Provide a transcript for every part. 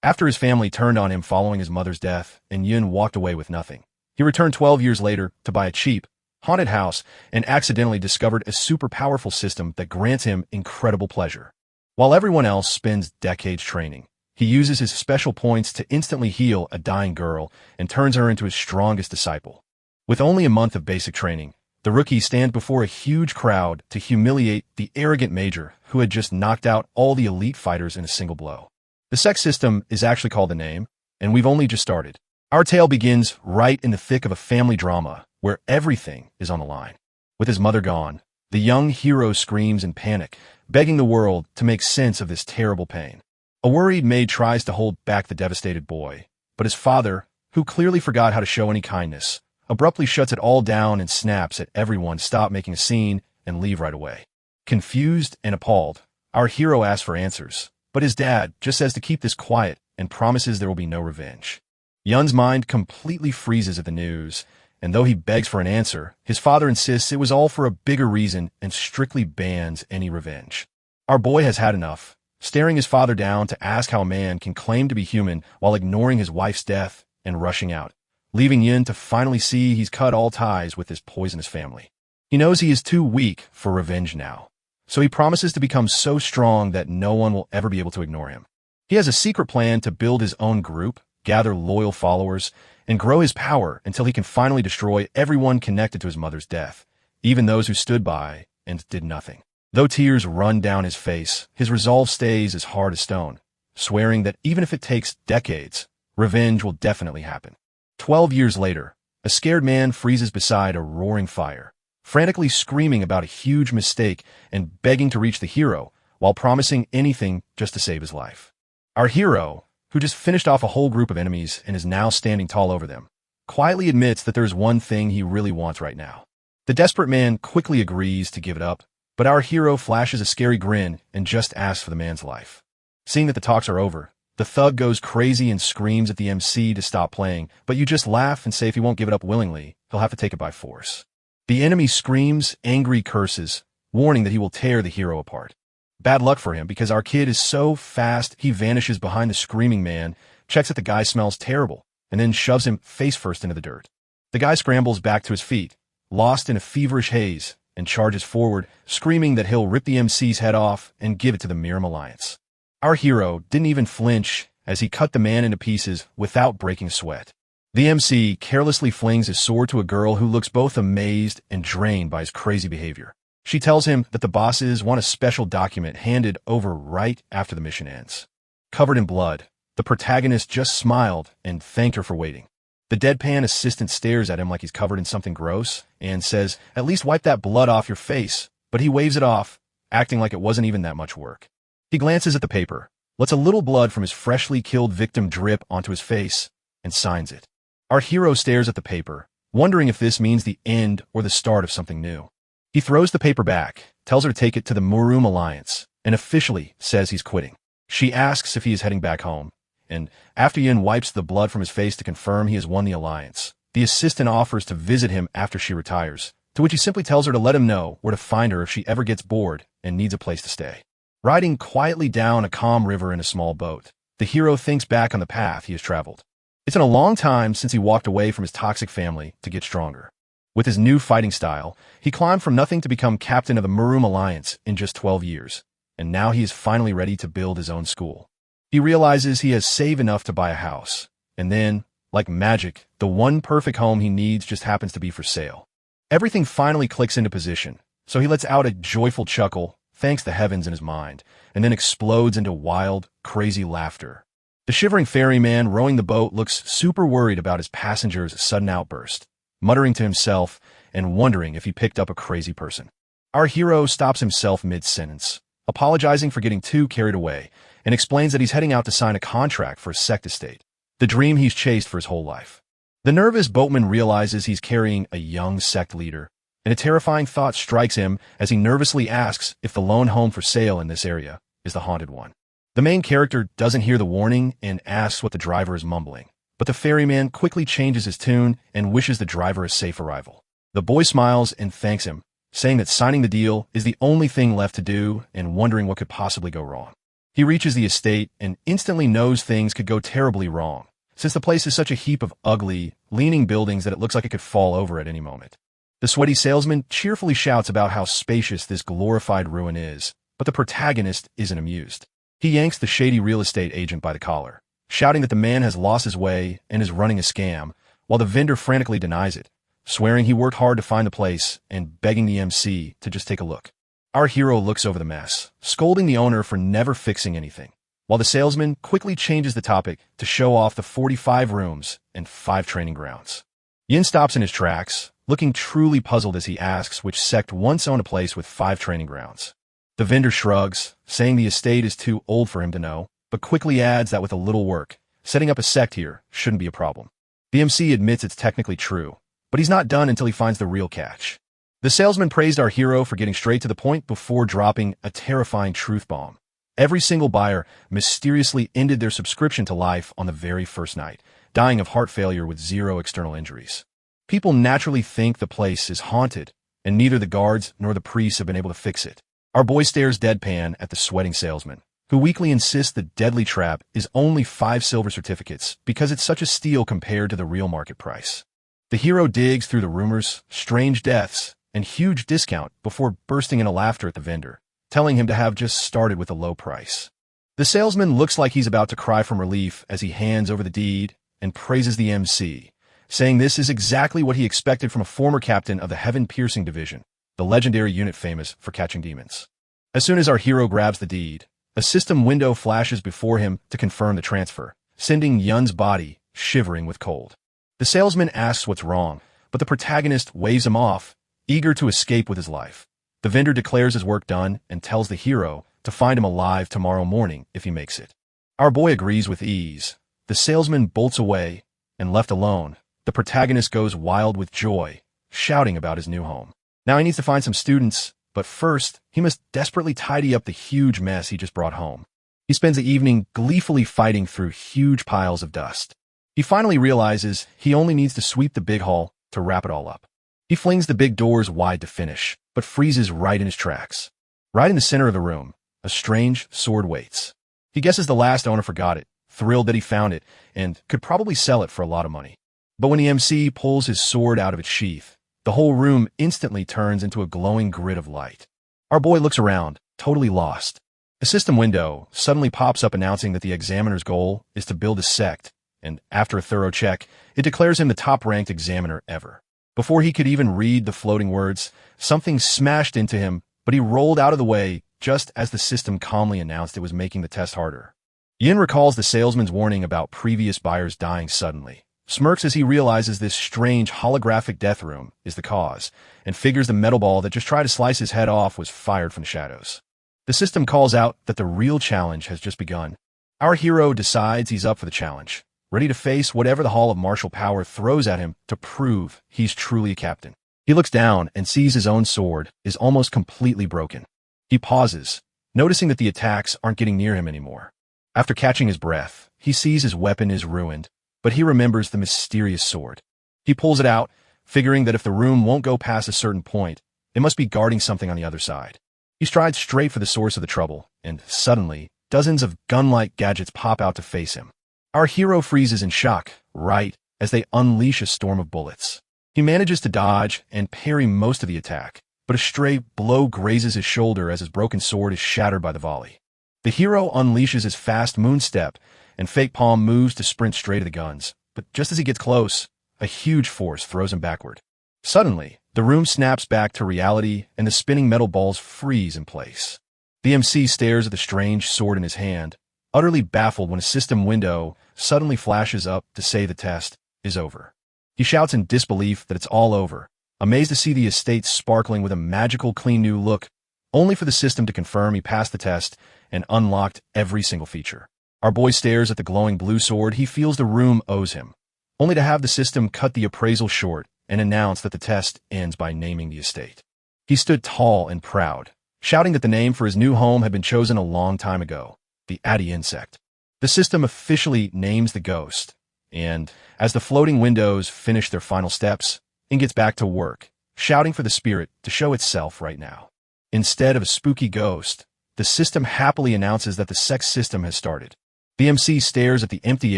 After his family turned on him following his mother's death, and Yun walked away with nothing, he returned 12 years later to buy a cheap, haunted house and accidentally discovered a super powerful system that grants him incredible pleasure. While everyone else spends decades training, he uses his special points to instantly heal a dying girl and turns her into his strongest disciple. With only a month of basic training, the rookie stands before a huge crowd to humiliate the arrogant major who had just knocked out all the elite fighters in a single blow. The Sect system is actually called the name, and we've only just started. Our tale begins right in the thick of a family drama where everything is on the line. With his mother gone, the young hero screams in panic, begging the world to make sense of this terrible pain. A worried maid tries to hold back the devastated boy, but his father, who clearly forgot how to show any kindness, abruptly shuts it all down and snaps at everyone to stop making a scene and leave right away. Confused and appalled, our hero asks for answers, but his dad just says to keep this quiet and promises there will be no revenge. Yun's mind completely freezes at the news, and though he begs for an answer, his father insists it was all for a bigger reason and strictly bans any revenge. Our boy has had enough, staring his father down to ask how a man can claim to be human while ignoring his wife's death and rushing out, leaving Yun to finally see he's cut all ties with this poisonous family. He knows he is too weak for revenge now, so he promises to become so strong that no one will ever be able to ignore him. He has a secret plan to build his own group, gather loyal followers, and grow his power until he can finally destroy everyone connected to his mother's death, even those who stood by and did nothing. Though tears run down his face, his resolve stays as hard as stone, swearing that even if it takes decades, revenge will definitely happen. 12 years later, a scared man freezes beside a roaring fire, frantically screaming about a huge mistake and begging to reach the hero while promising anything just to save his life. Our hero, who just finished off a whole group of enemies and is now standing tall over them, quietly admits that there's one thing he really wants right now. The desperate man quickly agrees to give it up, but our hero flashes a scary grin and just asks for the man's life. Seeing that the talks are over, the thug goes crazy and screams at the MC to stop playing, but you just laugh and say if he won't give it up willingly, he'll have to take it by force. The enemy screams angry curses, warning that he will tear the hero apart. Bad luck for him because our kid is so fast he vanishes behind the screaming man, checks that the guy smells terrible, and then shoves him face first into the dirt. The guy scrambles back to his feet, lost in a feverish haze, and charges forward, screaming that he'll rip the MC's head off and give it to the Murim Alliance. Our hero didn't even flinch as he cut the man into pieces without breaking a sweat. The MC carelessly flings his sword to a girl who looks both amazed and drained by his crazy behavior. She tells him that the bosses want a special document handed over right after the mission ends. Covered in blood, the protagonist just smiled and thanked her for waiting. The deadpan assistant stares at him like he's covered in something gross and says, "At least wipe that blood off your face," but he waves it off, acting like it wasn't even that much work. He glances at the paper, lets a little blood from his freshly killed victim drip onto his face, and signs it. Our hero stares at the paper, wondering if this means the end or the start of something new. He throws the paper back, tells her to take it to the Murim Alliance, and officially says he's quitting. She asks if he is heading back home, and after Yin wipes the blood from his face to confirm he has won the alliance, the assistant offers to visit him after she retires, to which he simply tells her to let him know where to find her if she ever gets bored and needs a place to stay. Riding quietly down a calm river in a small boat, the hero thinks back on the path he has traveled. It's been a long time since he walked away from his toxic family to get stronger. With his new fighting style, he climbed from nothing to become captain of the Murim Alliance in just 12 years, and now he is finally ready to build his own school. He realizes he has saved enough to buy a house, and then, like magic, the one perfect home he needs just happens to be for sale. Everything finally clicks into position, so he lets out a joyful chuckle, thanks the heavens in his mind, and then explodes into wild, crazy laughter. The shivering ferryman rowing the boat looks super worried about his passenger's sudden outburst, muttering to himself and wondering if he picked up a crazy person. Our hero stops himself mid-sentence, apologizing for getting too carried away, and explains that he's heading out to sign a contract for a Sect estate, the dream he's chased for his whole life. The nervous boatman realizes he's carrying a young Sect leader, and a terrifying thought strikes him as he nervously asks if the lone home for sale in this area is the haunted one. The main character doesn't hear the warning and asks what the driver is mumbling, but the ferryman quickly changes his tune and wishes the driver a safe arrival. The boy smiles and thanks him, saying that signing the deal is the only thing left to do and wondering what could possibly go wrong. He reaches the estate and instantly knows things could go terribly wrong, since the place is such a heap of ugly, leaning buildings that it looks like it could fall over at any moment. The sweaty salesman cheerfully shouts about how spacious this glorified ruin is, but the protagonist isn't amused. He yanks the shady real estate agent by the collar, shouting that the man has lost his way and is running a scam, while the vendor frantically denies it, swearing he worked hard to find the place and begging the MC to just take a look. Our hero looks over the mess, scolding the owner for never fixing anything, while the salesman quickly changes the topic to show off the 45 rooms and 5 training grounds. Yin stops in his tracks, looking truly puzzled as he asks which sect once owned a place with 5 training grounds. The vendor shrugs, saying the estate is too old for him to know, but quickly adds that with a little work, setting up a sect here shouldn't be a problem. The MC admits it's technically true, but he's not done until he finds the real catch. The salesman praised our hero for getting straight to the point before dropping a terrifying truth bomb. Every single buyer mysteriously ended their subscription to life on the very first night, dying of heart failure with 0 external injuries. People naturally think the place is haunted, and neither the guards nor the priests have been able to fix it. Our boy stares deadpan at the sweating salesman, who weakly insists the deadly trap is only 5 silver certificates because it's such a steal compared to the real market price. The hero digs through the rumors, strange deaths, and huge discount before bursting into laughter at the vendor, telling him to have just started with a low price. The salesman looks like he's about to cry from relief as he hands over the deed and praises the MC, saying this is exactly what he expected from a former captain of the Heaven-Piercing Division, the legendary unit famous for catching demons. As soon as our hero grabs the deed, a system window flashes before him to confirm the transfer, sending Yun's body shivering with cold. The salesman asks what's wrong, but the protagonist waves him off, eager to escape with his life. The vendor declares his work done and tells the hero to find him alive tomorrow morning if he makes it. Our boy agrees with ease. The salesman bolts away, and left alone, the protagonist goes wild with joy, shouting about his new home. Now he needs to find some students, but first, he must desperately tidy up the huge mess he just brought home. He spends the evening gleefully fighting through huge piles of dust. He finally realizes he only needs to sweep the big hall to wrap it all up. He flings the big doors wide to finish, but freezes right in his tracks. Right in the center of the room, a strange sword waits. He guesses the last owner forgot it, thrilled that he found it, and could probably sell it for a lot of money. But when the MC pulls his sword out of its sheath, the whole room instantly turns into a glowing grid of light. Our boy looks around, totally lost. A system window suddenly pops up announcing that the examiner's goal is to build a sect, and after a thorough check, it declares him the top-ranked examiner ever. Before he could even read the floating words, something smashed into him, but he rolled out of the way just as the system calmly announced it was making the test harder. Yin recalls the salesman's warning about previous buyers dying suddenly, smirks as he realizes this strange holographic death room is the cause, and figures the metal ball that just tried to slice his head off was fired from the shadows. The system calls out that the real challenge has just begun. Our hero decides he's up for the challenge, ready to face whatever the Hall of Martial Power throws at him to prove he's truly a captain. He looks down and sees his own sword is almost completely broken. He pauses, noticing that the attacks aren't getting near him anymore. After catching his breath, he sees his weapon is ruined, but he remembers the mysterious sword. He pulls it out, figuring that if the room won't go past a certain point, it must be guarding something on the other side. He strides straight for the source of the trouble, and suddenly, dozens of gun-like gadgets pop out to face him. Our hero freezes in shock, right as they unleash a storm of bullets. He manages to dodge and parry most of the attack, but a stray blow grazes his shoulder as his broken sword is shattered by the volley. The hero unleashes his fast moonstep, and Fake Palm moves to sprint straight at the guns, but just as he gets close, a huge force throws him backward. Suddenly, the room snaps back to reality and the spinning metal balls freeze in place. The MC stares at the strange sword in his hand, utterly baffled when a system window suddenly flashes up to say the test is over. He shouts in disbelief that it's all over, amazed to see the estate sparkling with a magical clean new look, only for the system to confirm he passed the test and unlocked every single feature. Our boy stares at the glowing blue sword he feels the room owes him, only to have the system cut the appraisal short and announce that the test ends by naming the estate. He stood tall and proud, shouting that the name for his new home had been chosen a long time ago, the Addy Insect. The system officially names the ghost, and as the floating windows finish their final steps, it gets back to work, shouting for the spirit to show itself right now. Instead of a spooky ghost, the system happily announces that the Sect system has started. The MC stares at the empty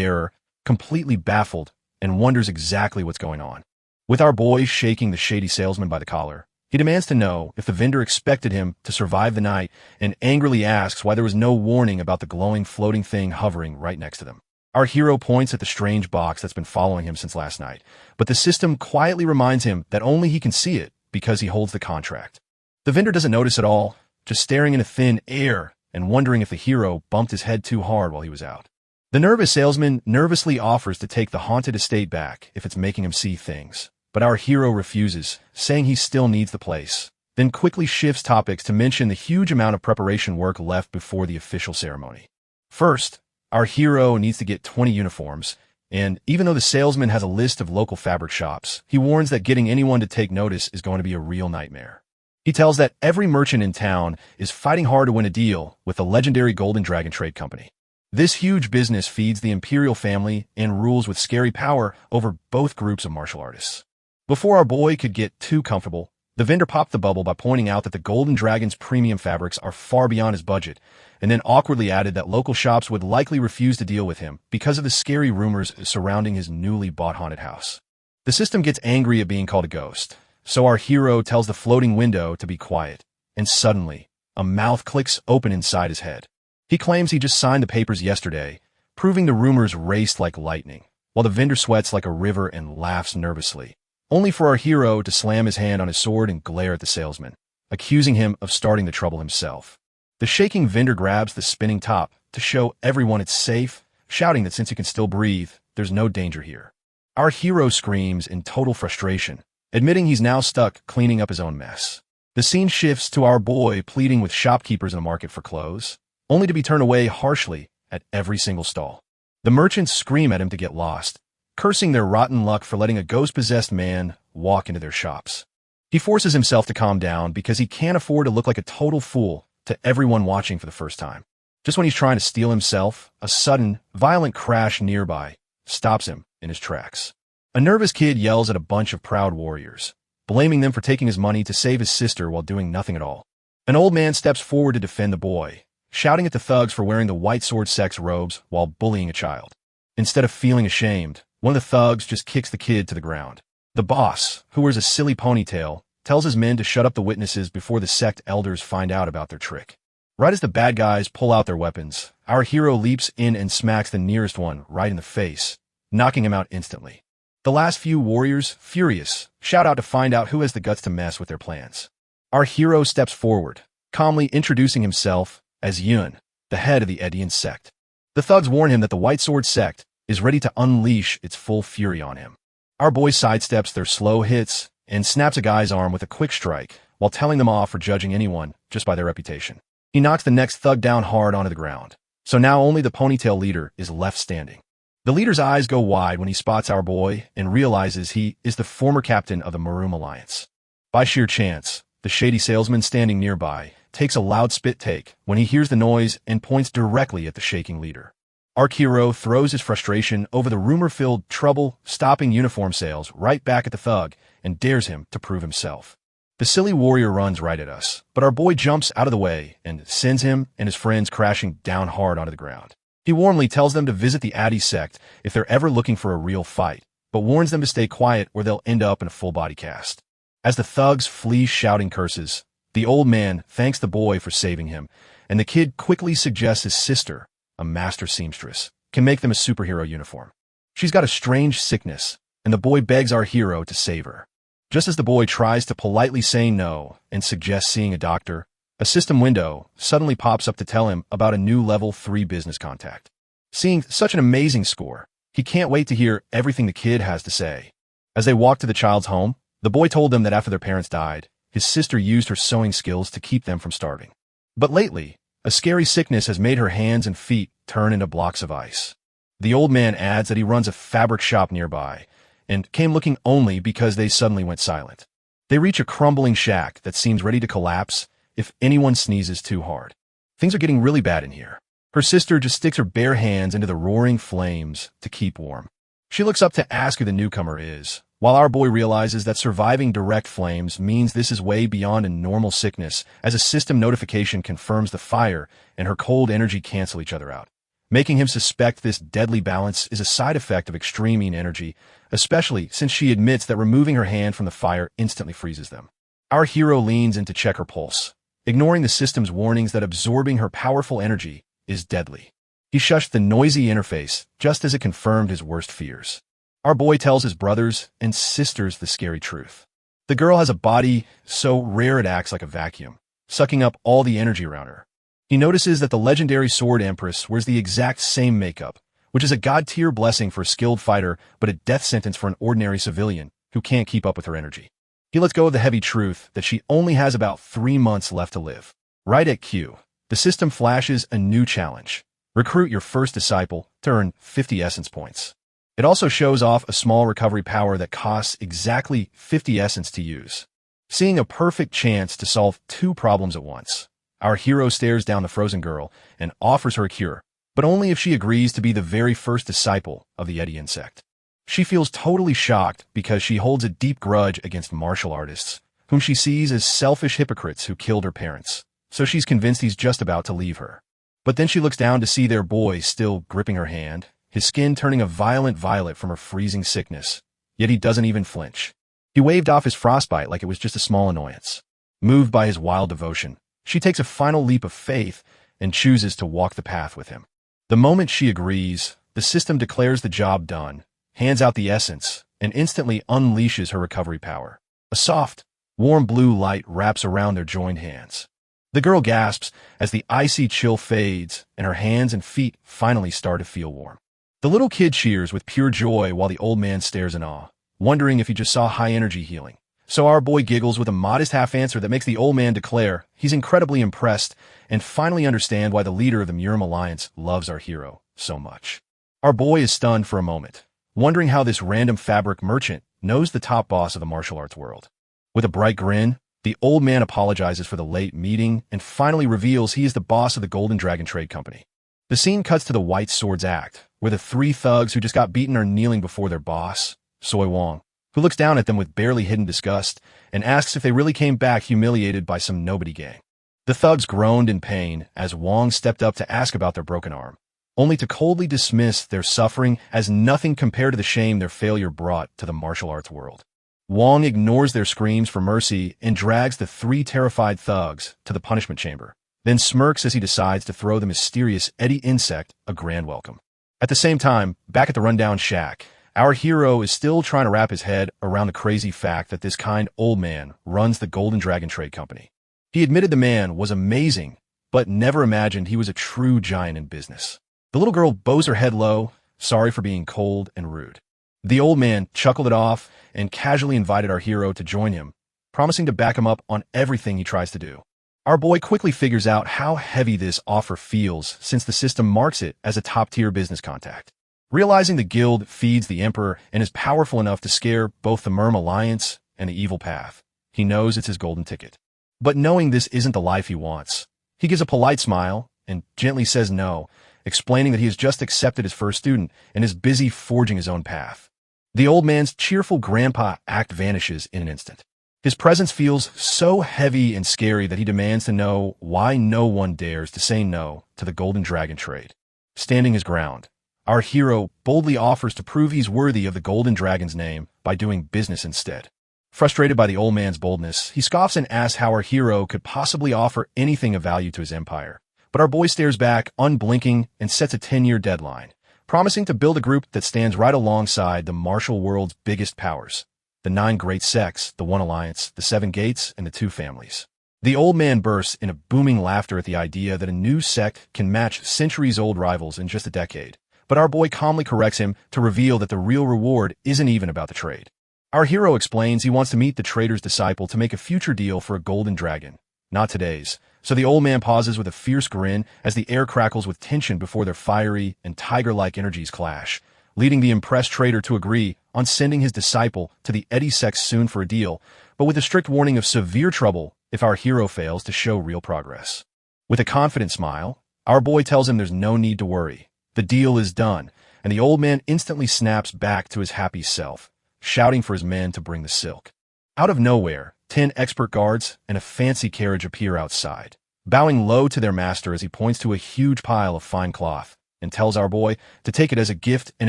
air, completely baffled, and wonders exactly what's going on. With our boy shaking the shady salesman by the collar, he demands to know if the vendor expected him to survive the night and angrily asks why there was no warning about the glowing floating thing hovering right next to them. Our hero points at the strange box that's been following him since last night, but the system quietly reminds him that only he can see it because he holds the contract. The vendor doesn't notice at all, just staring into thin air and wondering if the hero bumped his head too hard while he was out. The nervous salesman nervously offers to take the haunted estate back if it's making him see things, but our hero refuses, saying he still needs the place, then quickly shifts topics to mention the huge amount of preparation work left before the official ceremony. First, our hero needs to get 20 uniforms, and even though the salesman has a list of local fabric shops, he warns that getting anyone to take notice is going to be a real nightmare. He tells that every merchant in town is fighting hard to win a deal with the legendary Golden Dragon Trade Company. This huge business feeds the imperial family and rules with scary power over both groups of martial artists. Before our boy could get too comfortable, the vendor popped the bubble by pointing out that the Golden Dragon's premium fabrics are far beyond his budget, and then awkwardly added that local shops would likely refuse to deal with him because of the scary rumors surrounding his newly bought haunted house. The system gets angry at being called a ghost, so our hero tells the floating window to be quiet, and suddenly, a mouth clicks open inside his head. He claims he just signed the papers yesterday, proving the rumors raced like lightning, while the vendor sweats like a river and laughs nervously, only for our hero to slam his hand on his sword and glare at the salesman, accusing him of starting the trouble himself. The shaking vendor grabs the spinning top to show everyone it's safe, shouting that since he can still breathe, there's no danger here. Our hero screams in total frustration, admitting he's now stuck cleaning up his own mess. The scene shifts to our boy pleading with shopkeepers in the market for clothes, only to be turned away harshly at every single stall. The merchants scream at him to get lost, cursing their rotten luck for letting a ghost-possessed man walk into their shops. He forces himself to calm down because he can't afford to look like a total fool to everyone watching for the first time. Just when he's trying to steel himself, a sudden, violent crash nearby stops him in his tracks. A nervous kid yells at a bunch of proud warriors, blaming them for taking his money to save his sister while doing nothing at all. An old man steps forward to defend the boy, shouting at the thugs for wearing the white sword Sect's robes while bullying a child. Instead of feeling ashamed, one of the thugs just kicks the kid to the ground. The boss, who wears a silly ponytail, tells his men to shut up the witnesses before the Sect elders find out about their trick. Right as the bad guys pull out their weapons, our hero leaps in and smacks the nearest one right in the face, knocking him out instantly. The last few warriors, furious, shout out to find out who has the guts to mess with their plans. Our hero steps forward, calmly introducing himself as Yun, the head of the Edian Sect. The thugs warn him that the White Sword Sect is ready to unleash its full fury on him. Our boy sidesteps their slow hits and snaps a guy's arm with a quick strike while telling them off for judging anyone just by their reputation. He knocks the next thug down hard onto the ground, so now only the ponytail leader is left standing. The leader's eyes go wide when he spots our boy and realizes he is the former captain of the Murim Alliance. By sheer chance, the shady salesman standing nearby takes a loud spit take when he hears the noise and points directly at the shaking leader. Our hero throws his frustration over the rumor-filled trouble stopping uniform sales right back at the thug and dares him to prove himself. The silly warrior runs right at us, but our boy jumps out of the way and sends him and his friends crashing down hard onto the ground. He warmly tells them to visit the Addy Sect if they're ever looking for a real fight, but warns them to stay quiet or they'll end up in a full-body cast. As the thugs flee shouting curses, the old man thanks the boy for saving him, and the kid quickly suggests his sister, a master seamstress, can make them a superhero uniform. She's got a strange sickness, and the boy begs our hero to save her. Just as the boy tries to politely say no and suggests seeing a doctor, a system window suddenly pops up to tell him about a new level 3 business contact. Seeing such an amazing score, he can't wait to hear everything the kid has to say. As they walk to the child's home, the boy told them that after their parents died, his sister used her sewing skills to keep them from starving. But lately, a scary sickness has made her hands and feet turn into blocks of ice. The old man adds that he runs a fabric shop nearby, and came looking only because they suddenly went silent. They reach a crumbling shack that seems ready to collapse if anyone sneezes too hard. Things are getting really bad in here. Her sister just sticks her bare hands into the roaring flames to keep warm. She looks up to ask who the newcomer is, while our boy realizes that surviving direct flames means this is way beyond a normal sickness, as a system notification confirms the fire and her cold energy cancel each other out, making him suspect this deadly balance is a side effect of extreme yin energy, especially since she admits that removing her hand from the fire instantly freezes them. Our hero leans in to check her pulse, ignoring the system's warnings that absorbing her powerful energy is deadly. He shushed the noisy interface just as it confirmed his worst fears. Our boy tells his brothers and sisters the scary truth. The girl has a body so rare it acts like a vacuum, sucking up all the energy around her. He notices that the legendary Sword Empress wears the exact same makeup, which is a god-tier blessing for a skilled fighter but a death sentence for an ordinary civilian who can't keep up with her energy. He lets go of the heavy truth that she only has about 3 months left to live. Right at Q, the system flashes a new challenge. Recruit your first disciple to earn 50 essence points. It also shows off a small recovery power that costs exactly 50 essence to use. Seeing a perfect chance to solve 2 problems at once, our hero stares down the frozen girl and offers her a cure, but only if she agrees to be the very first disciple of the Yeti insect. She feels totally shocked because she holds a deep grudge against martial artists, whom she sees as selfish hypocrites who killed her parents, so she's convinced he's just about to leave her. But then she looks down to see their boy still gripping her hand, his skin turning a violent violet from her freezing sickness, yet he doesn't even flinch. He waved off his frostbite like it was just a small annoyance. Moved by his wild devotion, she takes a final leap of faith and chooses to walk the path with him. The moment she agrees, the system declares the job done, hands out the essence, and instantly unleashes her recovery power. A soft, warm blue light wraps around their joined hands. The girl gasps as the icy chill fades and her hands and feet finally start to feel warm. The little kid cheers with pure joy while the old man stares in awe, wondering if he just saw high-energy healing. So our boy giggles with a modest half-answer that makes the old man declare he's incredibly impressed and finally understand why the leader of the Murim Alliance loves our hero so much. Our boy is stunned for a moment, wondering how this random fabric merchant knows the top boss of the martial arts world. With a bright grin, the old man apologizes for the late meeting and finally reveals he is the boss of the Golden Dragon Trade Company. The scene cuts to the White Swords Act, where the 3 thugs who just got beaten are kneeling before their boss, Soy Wong, who looks down at them with barely hidden disgust and asks if they really came back humiliated by some nobody gang. The thugs groaned in pain as Wong stepped up to ask about their broken arm, only to coldly dismiss their suffering as nothing compared to the shame their failure brought to the martial arts world. Wong ignores their screams for mercy and drags the 3 terrified thugs to the punishment chamber, then smirks as he decides to throw the mysterious Eddie insect a grand welcome. At the same time, back at the rundown shack, our hero is still trying to wrap his head around the crazy fact that this kind old man runs the Golden Dragon Trade Company. He admitted the man was amazing, but never imagined he was a true giant in business. The little girl bows her head low, sorry for being cold and rude. The old man chuckled it off and casually invited our hero to join him, promising to back him up on everything he tries to do. Our boy quickly figures out how heavy this offer feels since the system marks it as a top-tier business contact. Realizing the guild feeds the emperor and is powerful enough to scare both the Murim Alliance and the Evil Path, he knows it's his golden ticket. But knowing this isn't the life he wants, he gives a polite smile and gently says no, explaining that he has just accepted his first student and is busy forging his own path. The old man's cheerful grandpa act vanishes in an instant. His presence feels so heavy and scary that he demands to know why no one dares to say no to the Golden Dragon Trade. Standing his ground, our hero boldly offers to prove he's worthy of the Golden Dragon's name by doing business instead. Frustrated by the old man's boldness, he scoffs and asks how our hero could possibly offer anything of value to his empire. But our boy stares back, unblinking, and sets a 10-year deadline, promising to build a group that stands right alongside the martial world's biggest powers. The 9 great sects, the 1 alliance, the 7 gates, and the 2 families. The old man bursts in a booming laughter at the idea that a new sect can match centuries-old rivals in just a decade. But our boy calmly corrects him to reveal that the real reward isn't even about the trade. Our hero explains he wants to meet the trader's disciple to make a future deal for a golden dragon, not today's. So the old man pauses with a fierce grin as the air crackles with tension before their fiery and tiger-like energies clash, leading the impressed trader to agree on sending his disciple to the Eddie sect soon for a deal, but with a strict warning of severe trouble if our hero fails to show real progress. With a confident smile, our boy tells him there's no need to worry. The deal is done, and the old man instantly snaps back to his happy self, shouting for his men to bring the silk. Out of nowhere, 10 expert guards and a fancy carriage appear outside, bowing low to their master as he points to a huge pile of fine cloth and tells our boy to take it as a gift and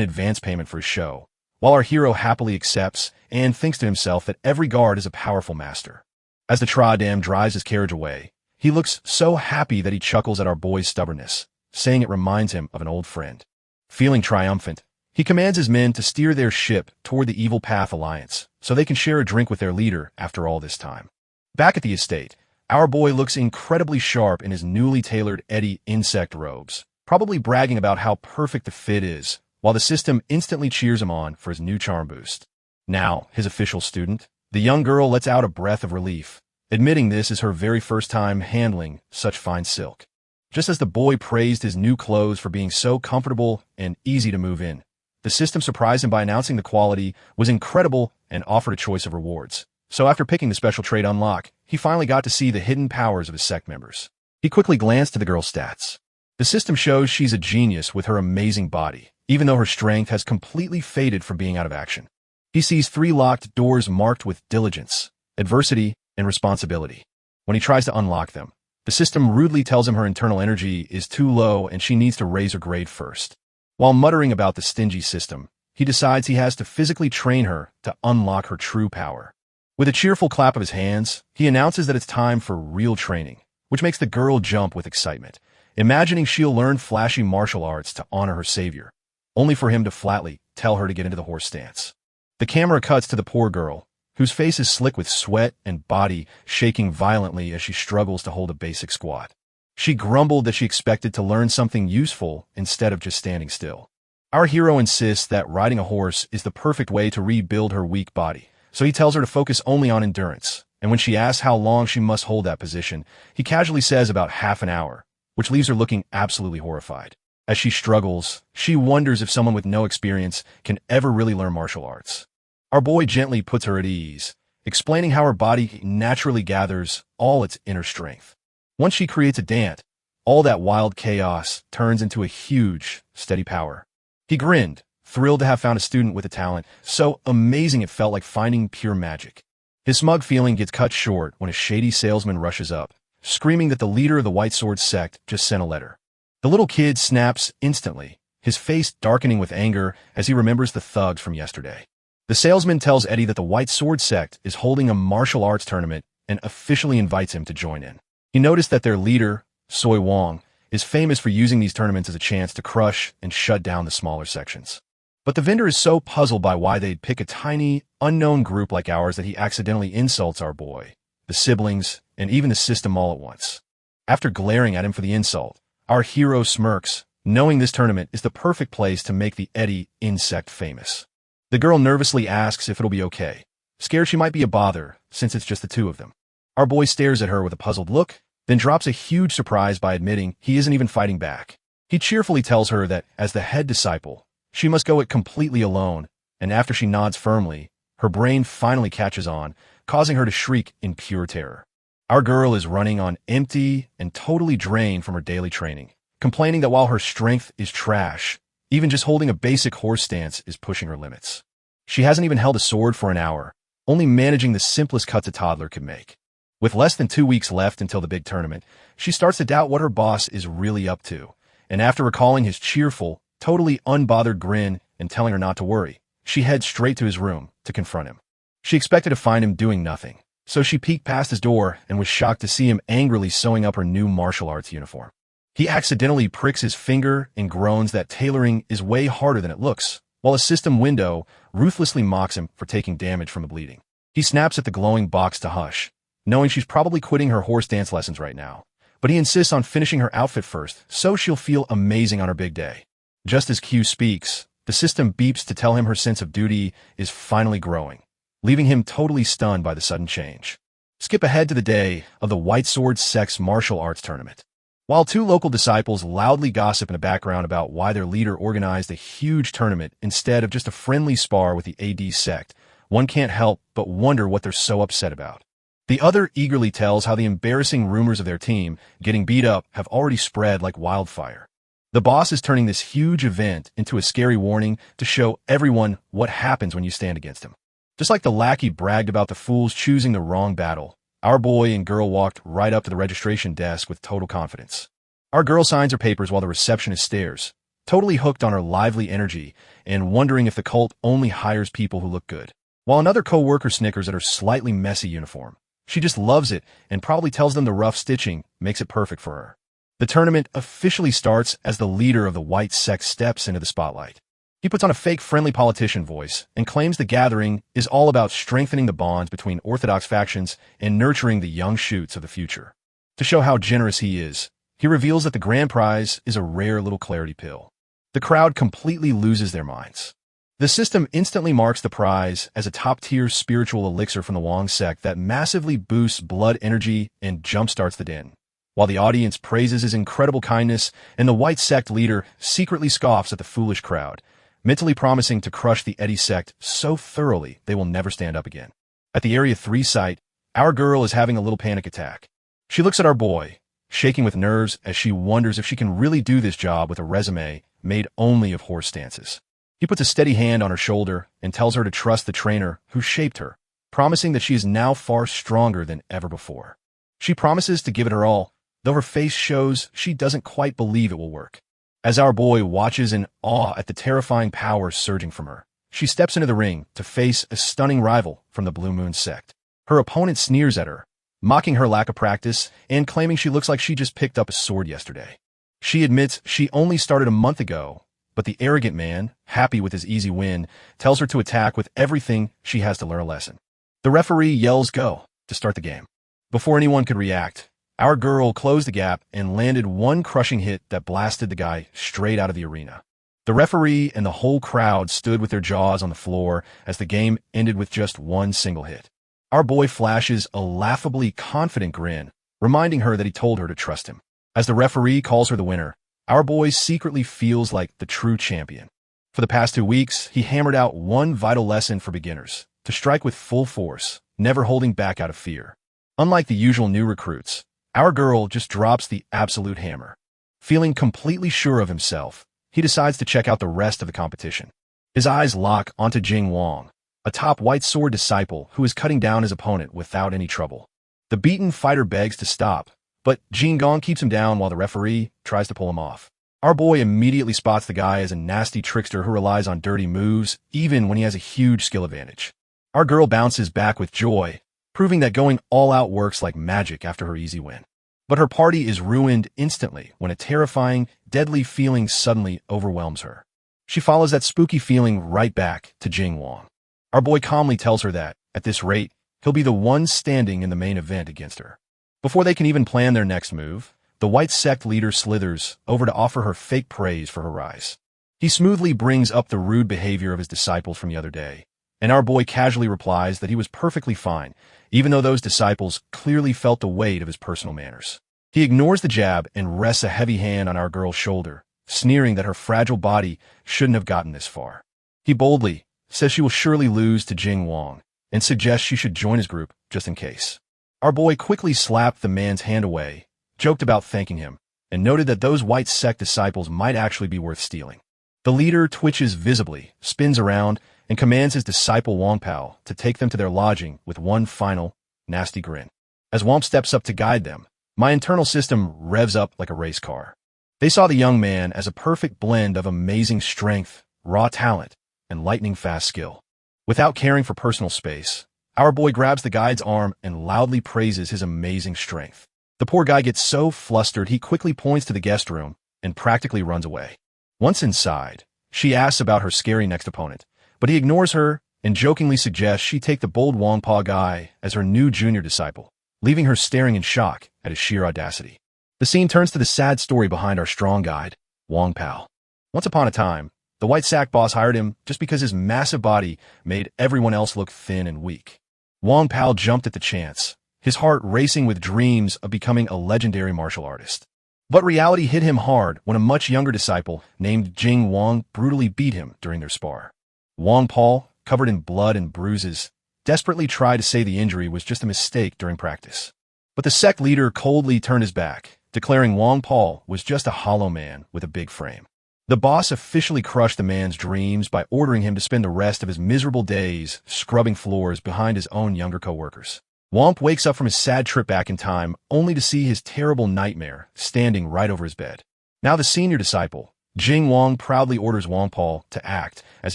advance payment for his show, while our hero happily accepts and thinks to himself that every guard is a powerful master. As the Tra-Dam drives his carriage away, he looks so happy that he chuckles at our boy's stubbornness, saying it reminds him of an old friend. Feeling triumphant, he commands his men to steer their ship toward the Evil Path Alliance so they can share a drink with their leader after all this time. Back at the estate, our boy looks incredibly sharp in his newly tailored Eddie insect robes, probably bragging about how perfect the fit is, while the system instantly cheers him on for his new charm boost. Now, his official student, the young girl lets out a breath of relief, admitting this is her very first time handling such fine silk. Just as the boy praised his new clothes for being so comfortable and easy to move in, the system surprised him by announcing the quality was incredible and offered a choice of rewards. So after picking the special trait unlock, he finally got to see the hidden powers of his sect members. He quickly glanced at the girl's stats. The system shows she's a genius with her amazing body, even though her strength has completely faded from being out of action. He sees 3 locked doors marked with diligence, adversity, and responsibility. When he tries to unlock them, the system rudely tells him her internal energy is too low and she needs to raise her grade first. While muttering about the stingy system, he decides he has to physically train her to unlock her true power. With a cheerful clap of his hands, he announces that it's time for real training, which makes the girl jump with excitement, imagining she'll learn flashy martial arts to honor her savior, only for him to flatly tell her to get into the horse stance. The camera cuts to the poor girl, whose face is slick with sweat and body shaking violently as she struggles to hold a basic squat. She grumbled that she expected to learn something useful instead of just standing still. Our hero insists that riding a horse is the perfect way to rebuild her weak body, so he tells her to focus only on endurance, and when she asks how long she must hold that position, he casually says about half an hour, which leaves her looking absolutely horrified. As she struggles, she wonders if someone with no experience can ever really learn martial arts. Our boy gently puts her at ease, explaining how her body naturally gathers all its inner strength. Once she creates a dance, all that wild chaos turns into a huge, steady power. He grinned, thrilled to have found a student with a talent so amazing it felt like finding pure magic. His smug feeling gets cut short when a shady salesman rushes up, screaming that the leader of the White Sword Sect just sent a letter. The little kid snaps instantly, his face darkening with anger as he remembers the thugs from yesterday. The salesman tells Eddie that the White Sword Sect is holding a martial arts tournament and officially invites him to join in. He noticed that their leader, Soi Wong, is famous for using these tournaments as a chance to crush and shut down the smaller sections. But the vendor is so puzzled by why they'd pick a tiny, unknown group like ours that he accidentally insults our boy, the siblings, and even the system all at once. After glaring at him for the insult, our hero smirks, knowing this tournament is the perfect place to make the Eddie insect famous. The girl nervously asks if it'll be okay, scared she might be a bother since it's just the two of them. Our boy stares at her with a puzzled look, then drops a huge surprise by admitting he isn't even fighting back. He cheerfully tells her that, as the head disciple, she must go it completely alone, and after she nods firmly, her brain finally catches on, causing her to shriek in pure terror. Our girl is running on empty and totally drained from her daily training, complaining that while her strength is trash, even just holding a basic horse stance is pushing her limits. She hasn't even held a sword for an hour, only managing the simplest cuts a toddler could make. With less than 2 weeks left until the big tournament, she starts to doubt what her boss is really up to, and after recalling his cheerful, totally unbothered grin and telling her not to worry, she heads straight to his room to confront him. She expected to find him doing nothing, so she peeked past his door and was shocked to see him angrily sewing up her new martial arts uniform. He accidentally pricks his finger and groans that tailoring is way harder than it looks, while a system window ruthlessly mocks him for taking damage from the bleeding. He snaps at the glowing box to hush, knowing she's probably quitting her horse dance lessons right now, but he insists on finishing her outfit first so she'll feel amazing on her big day. Just as Q speaks, the system beeps to tell him her sense of duty is finally growing, leaving him totally stunned by the sudden change. Skip ahead to the day of the White Sword Sect's martial arts tournament. While 2 local disciples loudly gossip in the background about why their leader organized a huge tournament instead of just a friendly spar with the AD Sect, one can't help but wonder what they're so upset about. The other eagerly tells how the embarrassing rumors of their team getting beat up have already spread like wildfire. The boss is turning this huge event into a scary warning to show everyone what happens when you stand against him. Just like the lackey bragged about the fools choosing the wrong battle, our boy and girl walked right up to the registration desk with total confidence. Our girl signs her papers while the receptionist stares, totally hooked on her lively energy and wondering if the cult only hires people who look good. While another co-worker snickers at her slightly messy uniform. She just loves it and probably tells them the rough stitching makes it perfect for her. The tournament officially starts as the leader of the white sect steps into the spotlight. He puts on a fake friendly politician voice and claims the gathering is all about strengthening the bonds between orthodox factions and nurturing the young shoots of the future. To show how generous he is, he reveals that the grand prize is a rare little clarity pill. The crowd completely loses their minds. The system instantly marks the prize as a top-tier spiritual elixir from the Wong sect that massively boosts blood energy and jumpstarts the den. While the audience praises his incredible kindness and the white sect leader secretly scoffs at the foolish crowd, mentally promising to crush the Eddie sect so thoroughly they will never stand up again. At the Area 3 site, our girl is having a little panic attack. She looks at our boy, shaking with nerves as she wonders if she can really do this job with a resume made only of horse stances. He puts a steady hand on her shoulder and tells her to trust the trainer who shaped her, promising that she is now far stronger than ever before. She promises to give it her all, though her face shows she doesn't quite believe it will work. As our boy watches in awe at the terrifying power surging from her, she steps into the ring to face a stunning rival from the Blue Moon sect. Her opponent sneers at her, mocking her lack of practice and claiming she looks like she just picked up a sword yesterday. She admits she only started a month ago, but the arrogant man, happy with his easy win, tells her to attack with everything she has to learn a lesson. The referee yells go to start the game. Before anyone could react, our girl closed the gap and landed one crushing hit that blasted the guy straight out of the arena. The referee and the whole crowd stood with their jaws on the floor as the game ended with just one single hit. Our boy flashes a laughably confident grin, reminding her that he told her to trust him. As the referee calls her the winner, our boy secretly feels like the true champion. For the past 2 weeks, he hammered out one vital lesson for beginners, to strike with full force, never holding back out of fear. Unlike the usual new recruits, our girl just drops the absolute hammer. Feeling completely sure of himself, he decides to check out the rest of the competition. His eyes lock onto Jing Wang, a top white sword disciple who is cutting down his opponent without any trouble. The beaten fighter begs to stop, but Jing Gong keeps him down while the referee tries to pull him off. Our boy immediately spots the guy as a nasty trickster who relies on dirty moves, even when he has a huge skill advantage. Our girl bounces back with joy, proving that going all out works like magic after her easy win. But her party is ruined instantly when a terrifying, deadly feeling suddenly overwhelms her. She follows that spooky feeling right back to Jing Wang. Our boy calmly tells her that, at this rate, he'll be the one standing in the main event against her. Before they can even plan their next move, the white sect leader slithers over to offer her fake praise for her rise. He smoothly brings up the rude behavior of his disciples from the other day, and our boy casually replies that he was perfectly fine, even though those disciples clearly felt the weight of his personal manners. He ignores the jab and rests a heavy hand on our girl's shoulder, sneering that her fragile body shouldn't have gotten this far. He boldly says she will surely lose to Jing Wang, and suggests she should join his group just in case. Our boy quickly slapped the man's hand away, joked about thanking him, and noted that those white sect disciples might actually be worth stealing. The leader twitches visibly, spins around, and commands his disciple Wang Pao to take them to their lodging with one final, nasty grin. As Wang steps up to guide them, my internal system revs up like a race car. They saw the young man as a perfect blend of amazing strength, raw talent, and lightning-fast skill. Without caring for personal space, our boy grabs the guide's arm and loudly praises his amazing strength. The poor guy gets so flustered he quickly points to the guest room and practically runs away. Once inside, she asks about her scary next opponent, but he ignores her and jokingly suggests she take the bold Wang Pa guy as her new junior disciple, leaving her staring in shock at his sheer audacity. The scene turns to the sad story behind our strong guide, Wang Pao. Once upon a time, the white sack boss hired him just because his massive body made everyone else look thin and weak. Wang Pao jumped at the chance, his heart racing with dreams of becoming a legendary martial artist. But reality hit him hard when a much younger disciple named Jing Wang brutally beat him during their spar. Wang Pao, covered in blood and bruises, desperately tried to say the injury was just a mistake during practice. But the sect leader coldly turned his back, declaring Wang Pao was just a hollow man with a big frame. The boss officially crushed the man's dreams by ordering him to spend the rest of his miserable days scrubbing floors behind his own younger coworkers. Womp wakes up from his sad trip back in time only to see his terrible nightmare standing right over his bed. Now the senior disciple, Jing Wang, proudly orders Wang Paul to act as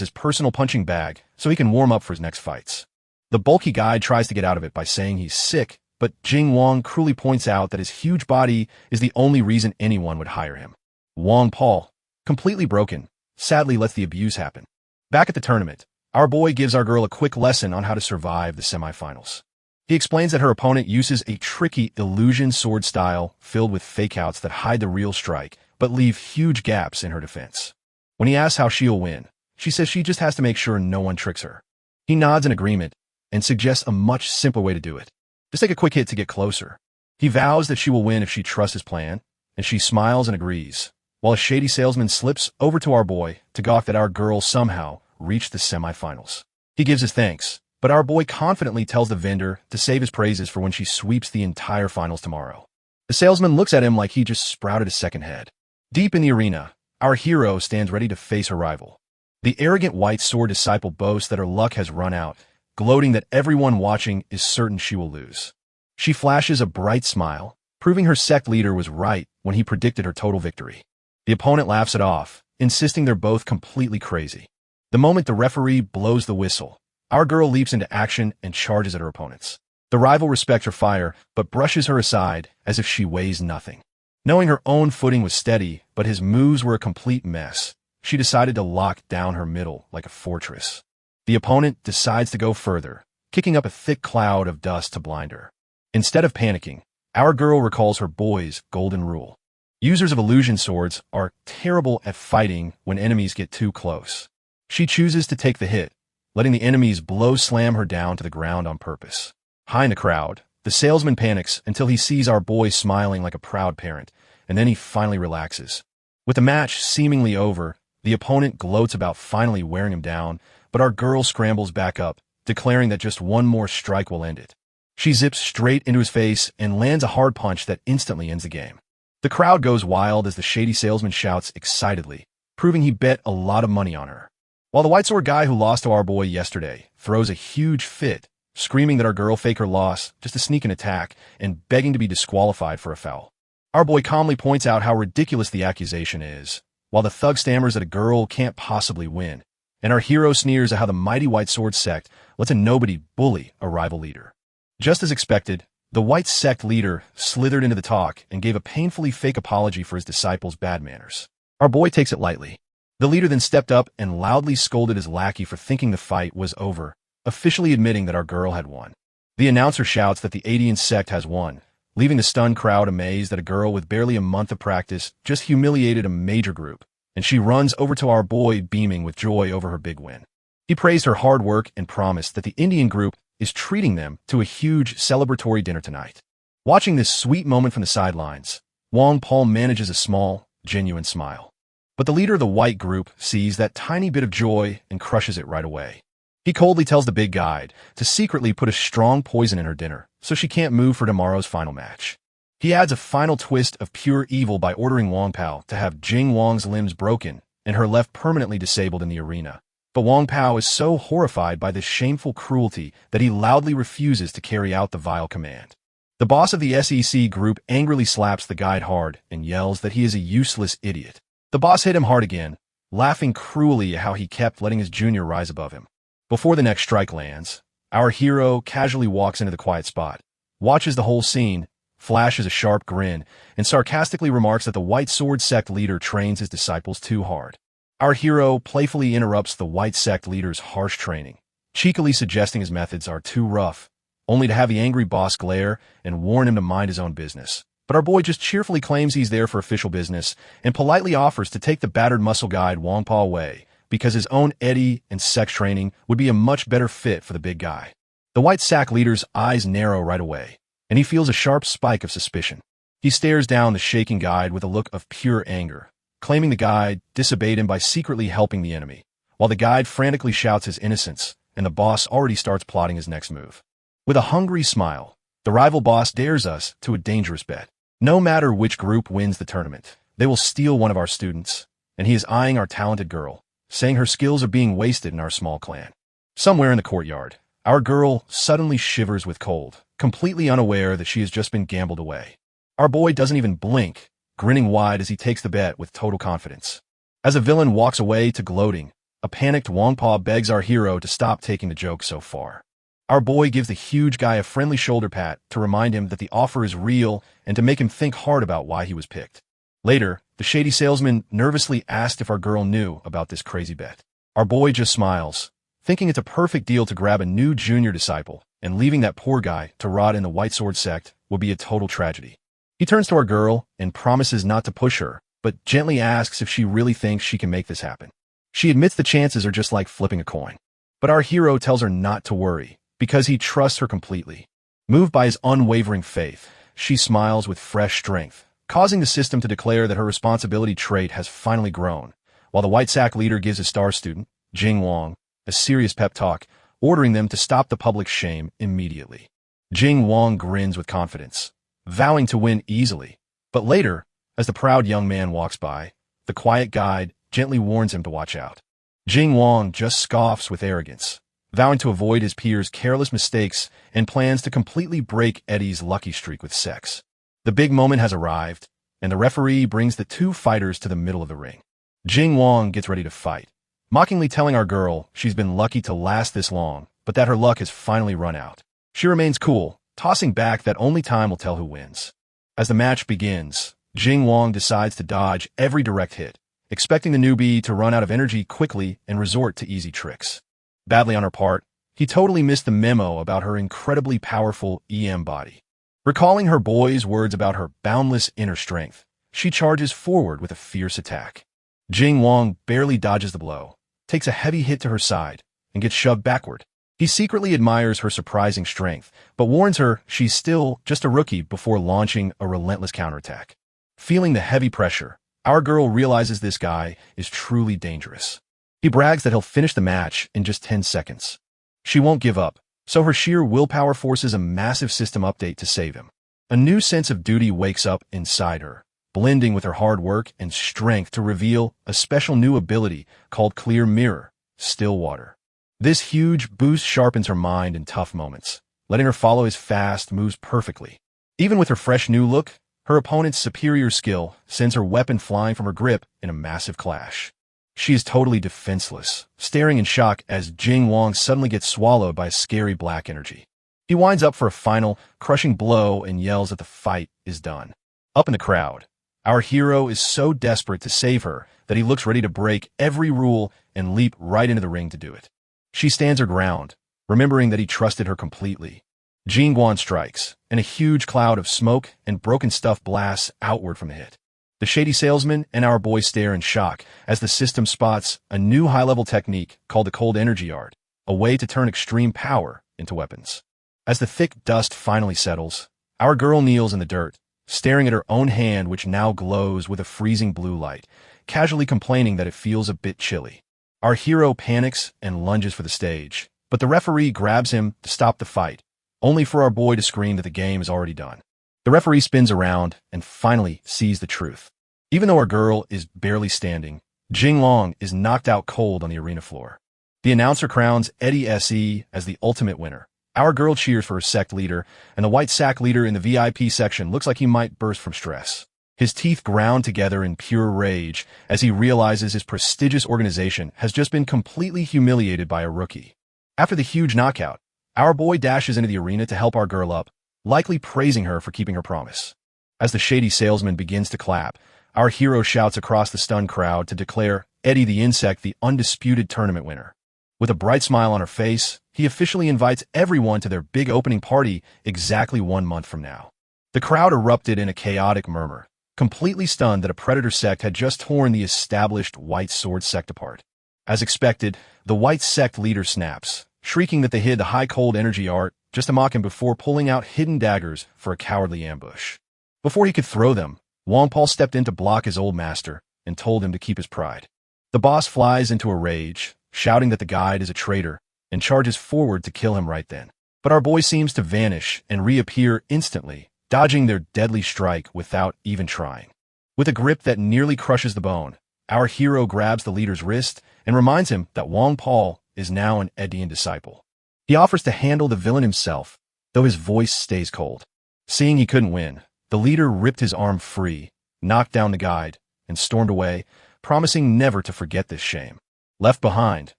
his personal punching bag so he can warm up for his next fights. The bulky guy tries to get out of it by saying he's sick, but Jing Wang cruelly points out that his huge body is the only reason anyone would hire him. Wang Paul, completely broken, sadly lets the abuse happen. Back at the tournament, our boy gives our girl a quick lesson on how to survive the semifinals. He explains that her opponent uses a tricky illusion sword style filled with fake-outs that hide the real strike, but leave huge gaps in her defense. When he asks how she'll win, she says she just has to make sure no one tricks her. He nods in agreement and suggests a much simpler way to do it. Just take a quick hit to get closer. He vows that she will win if she trusts his plan, and she smiles and agrees, while a shady salesman slips over to our boy to gawk that our girl somehow reached the semifinals. He gives his thanks, but our boy confidently tells the vendor to save his praises for when she sweeps the entire finals tomorrow. The salesman looks at him like he just sprouted a second head. Deep in the arena, our hero stands ready to face her rival. The arrogant white sword disciple boasts that her luck has run out, gloating that everyone watching is certain she will lose. She flashes a bright smile, proving her sect leader was right when he predicted her total victory. The opponent laughs it off, insisting they're both completely crazy. The moment the referee blows the whistle, our girl leaps into action and charges at her opponents. The rival respects her fire, but brushes her aside as if she weighs nothing. Knowing her own footing was steady, but his moves were a complete mess, she decided to lock down her middle like a fortress. The opponent decides to go further, kicking up a thick cloud of dust to blind her. Instead of panicking, our girl recalls her boy's golden rule. Users of illusion swords are terrible at fighting when enemies get too close. She chooses to take the hit, letting the enemies blow slam her down to the ground on purpose. High in the crowd, the salesman panics until he sees our boy smiling like a proud parent, and then he finally relaxes. With the match seemingly over, the opponent gloats about finally wearing him down, but our girl scrambles back up, declaring that just one more strike will end it. She zips straight into his face and lands a hard punch that instantly ends the game. The crowd goes wild as the shady salesman shouts excitedly, proving he bet a lot of money on her. While the white sword guy who lost to our boy yesterday throws a huge fit, screaming that our girl faked her loss just to sneak an attack and begging to be disqualified for a foul. Our boy calmly points out how ridiculous the accusation is, while the thug stammers that a girl can't possibly win, and our hero sneers at how the mighty white sword sect lets a nobody bully a rival leader. Just as expected, the white sect leader slithered into the talk and gave a painfully fake apology for his disciples' bad manners. Our boy takes it lightly. The leader then stepped up and loudly scolded his lackey for thinking the fight was over, officially admitting that our girl had won. The announcer shouts that the Adian sect has won, leaving the stunned crowd amazed that a girl with barely a month of practice just humiliated a major group, and she runs over to our boy beaming with joy over her big win. He praised her hard work and promised that the Indian group is treating them to a huge celebratory dinner tonight. Watching this sweet moment from the sidelines, Wang Paul manages a small, genuine smile. But the leader of the white group sees that tiny bit of joy and crushes it right away. He coldly tells the big guide to secretly put a strong poison in her dinner so she can't move for tomorrow's final match. He adds a final twist of pure evil by ordering Wang Pao to have Jing Wang's limbs broken and her left permanently disabled in the arena. But Wang Pao is so horrified by this shameful cruelty that he loudly refuses to carry out the vile command. The boss of the SEC group angrily slaps the guide hard and yells that he is a useless idiot. The boss hit him hard again, laughing cruelly at how he kept letting his junior rise above him. Before the next strike lands, our hero casually walks into the quiet spot, watches the whole scene, flashes a sharp grin, and sarcastically remarks that the white sword sect leader trains his disciples too hard. Our hero playfully interrupts the white sect leader's harsh training, cheekily suggesting his methods are too rough, only to have the angry boss glare and warn him to mind his own business. But our boy just cheerfully claims he's there for official business and politely offers to take the battered muscle guide Wang Pa away because his own Eddie and sex training would be a much better fit for the big guy. The white sack leader's eyes narrow right away, and he feels a sharp spike of suspicion. He stares down the shaking guide with a look of pure anger, claiming the guide disobeyed him by secretly helping the enemy, while the guide frantically shouts his innocence, and the boss already starts plotting his next move. With a hungry smile, the rival boss dares us to a dangerous bet. No matter which group wins the tournament, they will steal one of our students, and he is eyeing our talented girl, saying her skills are being wasted in our small clan. Somewhere in the courtyard, our girl suddenly shivers with cold, completely unaware that she has just been gambled away. Our boy doesn't even blink, grinning wide as he takes the bet with total confidence. As a villain walks away to gloating, a panicked Wongpa begs our hero to stop taking the joke so far. Our boy gives the huge guy a friendly shoulder pat to remind him that the offer is real and to make him think hard about why he was picked. Later, the shady salesman nervously asked if our girl knew about this crazy bet. Our boy just smiles, thinking it's a perfect deal to grab a new junior disciple, and leaving that poor guy to rot in the White Sword Sect would be a total tragedy. He turns to our girl and promises not to push her, but gently asks if she really thinks she can make this happen. She admits the chances are just like flipping a coin. But our hero tells her not to worry, because he trusts her completely. Moved by his unwavering faith, she smiles with fresh strength, causing the system to declare that her responsibility trait has finally grown, while the White Sack leader gives his star student, Jing Wang, a serious pep talk, ordering them to stop the public shame immediately. Jing Wang grins with confidence, vowing to win easily. But later, as the proud young man walks by, the quiet guide gently warns him to watch out. Jing Wang just scoffs with arrogance, vowing to avoid his peers' careless mistakes and plans to completely break Eddie's lucky streak with sex. The big moment has arrived, and the referee brings the two fighters to the middle of the ring. Jing Wang gets ready to fight, mockingly telling our girl she's been lucky to last this long, but that her luck has finally run out. She remains cool, tossing back that only time will tell who wins. As the match begins, Jing Wang decides to dodge every direct hit, expecting the newbie to run out of energy quickly and resort to easy tricks. Badly on her part, he totally missed the memo about her incredibly powerful EM body. Recalling her boy's words about her boundless inner strength, she charges forward with a fierce attack. Jing Wang barely dodges the blow, takes a heavy hit to her side, and gets shoved backward. He secretly admires her surprising strength, but warns her she's still just a rookie before launching a relentless counterattack. Feeling the heavy pressure, our girl realizes this guy is truly dangerous. He brags that he'll finish the match in just 10 seconds. She won't give up, so her sheer willpower forces a massive system update to save him. A new sense of duty wakes up inside her, blending with her hard work and strength to reveal a special new ability called Clear Mirror, Still Water. This huge boost sharpens her mind in tough moments, letting her follow his fast moves perfectly. Even with her fresh new look, her opponent's superior skill sends her weapon flying from her grip in a massive clash. She is totally defenseless, staring in shock as Jing Wang suddenly gets swallowed by a scary black energy. He winds up for a final, crushing blow and yells that the fight is done. Up in the crowd, our hero is so desperate to save her that he looks ready to break every rule and leap right into the ring to do it. She stands her ground, remembering that he trusted her completely. Jing Guan strikes, and a huge cloud of smoke and broken stuff blasts outward from the hit. The shady salesman and our boy stare in shock as the system spots a new high-level technique called the cold energy art, a way to turn extreme power into weapons. As the thick dust finally settles, our girl kneels in the dirt, staring at her own hand which now glows with a freezing blue light, casually complaining that it feels a bit chilly. Our hero panics and lunges for the stage, but the referee grabs him to stop the fight, only for our boy to scream that the game is already done. The referee spins around and finally sees the truth. Even though our girl is barely standing, Jing Long is knocked out cold on the arena floor. The announcer crowns Eddie SE as the ultimate winner. Our girl cheers for her sect leader, and the White Sack leader in the VIP section looks like he might burst from stress. His teeth ground together in pure rage as he realizes his prestigious organization has just been completely humiliated by a rookie. After the huge knockout, our boy dashes into the arena to help our girl up, likely praising her for keeping her promise. As the shady salesman begins to clap, our hero shouts across the stunned crowd to declare Eddie the Insect the undisputed tournament winner. With a bright smile on her face, he officially invites everyone to their big opening party exactly 1 month from now. The crowd erupted in a chaotic murmur, completely stunned that a predator sect had just torn the established White Sword Sect apart. As expected, the White Sect leader snaps, shrieking that they hid the high cold energy art just to mock him before pulling out hidden daggers for a cowardly ambush. Before he could throw them, Wang Paul stepped in to block his old master and told him to keep his pride. The boss flies into a rage, shouting that the guide is a traitor, and charges forward to kill him right then. But our boy seems to vanish and reappear instantly, dodging their deadly strike without even trying. With a grip that nearly crushes the bone, our hero grabs the leader's wrist and reminds him that Wang Paul is now an Edian disciple. He offers to handle the villain himself, though his voice stays cold. Seeing he couldn't win, the leader ripped his arm free, knocked down the guide, and stormed away, promising never to forget this shame. Left behind,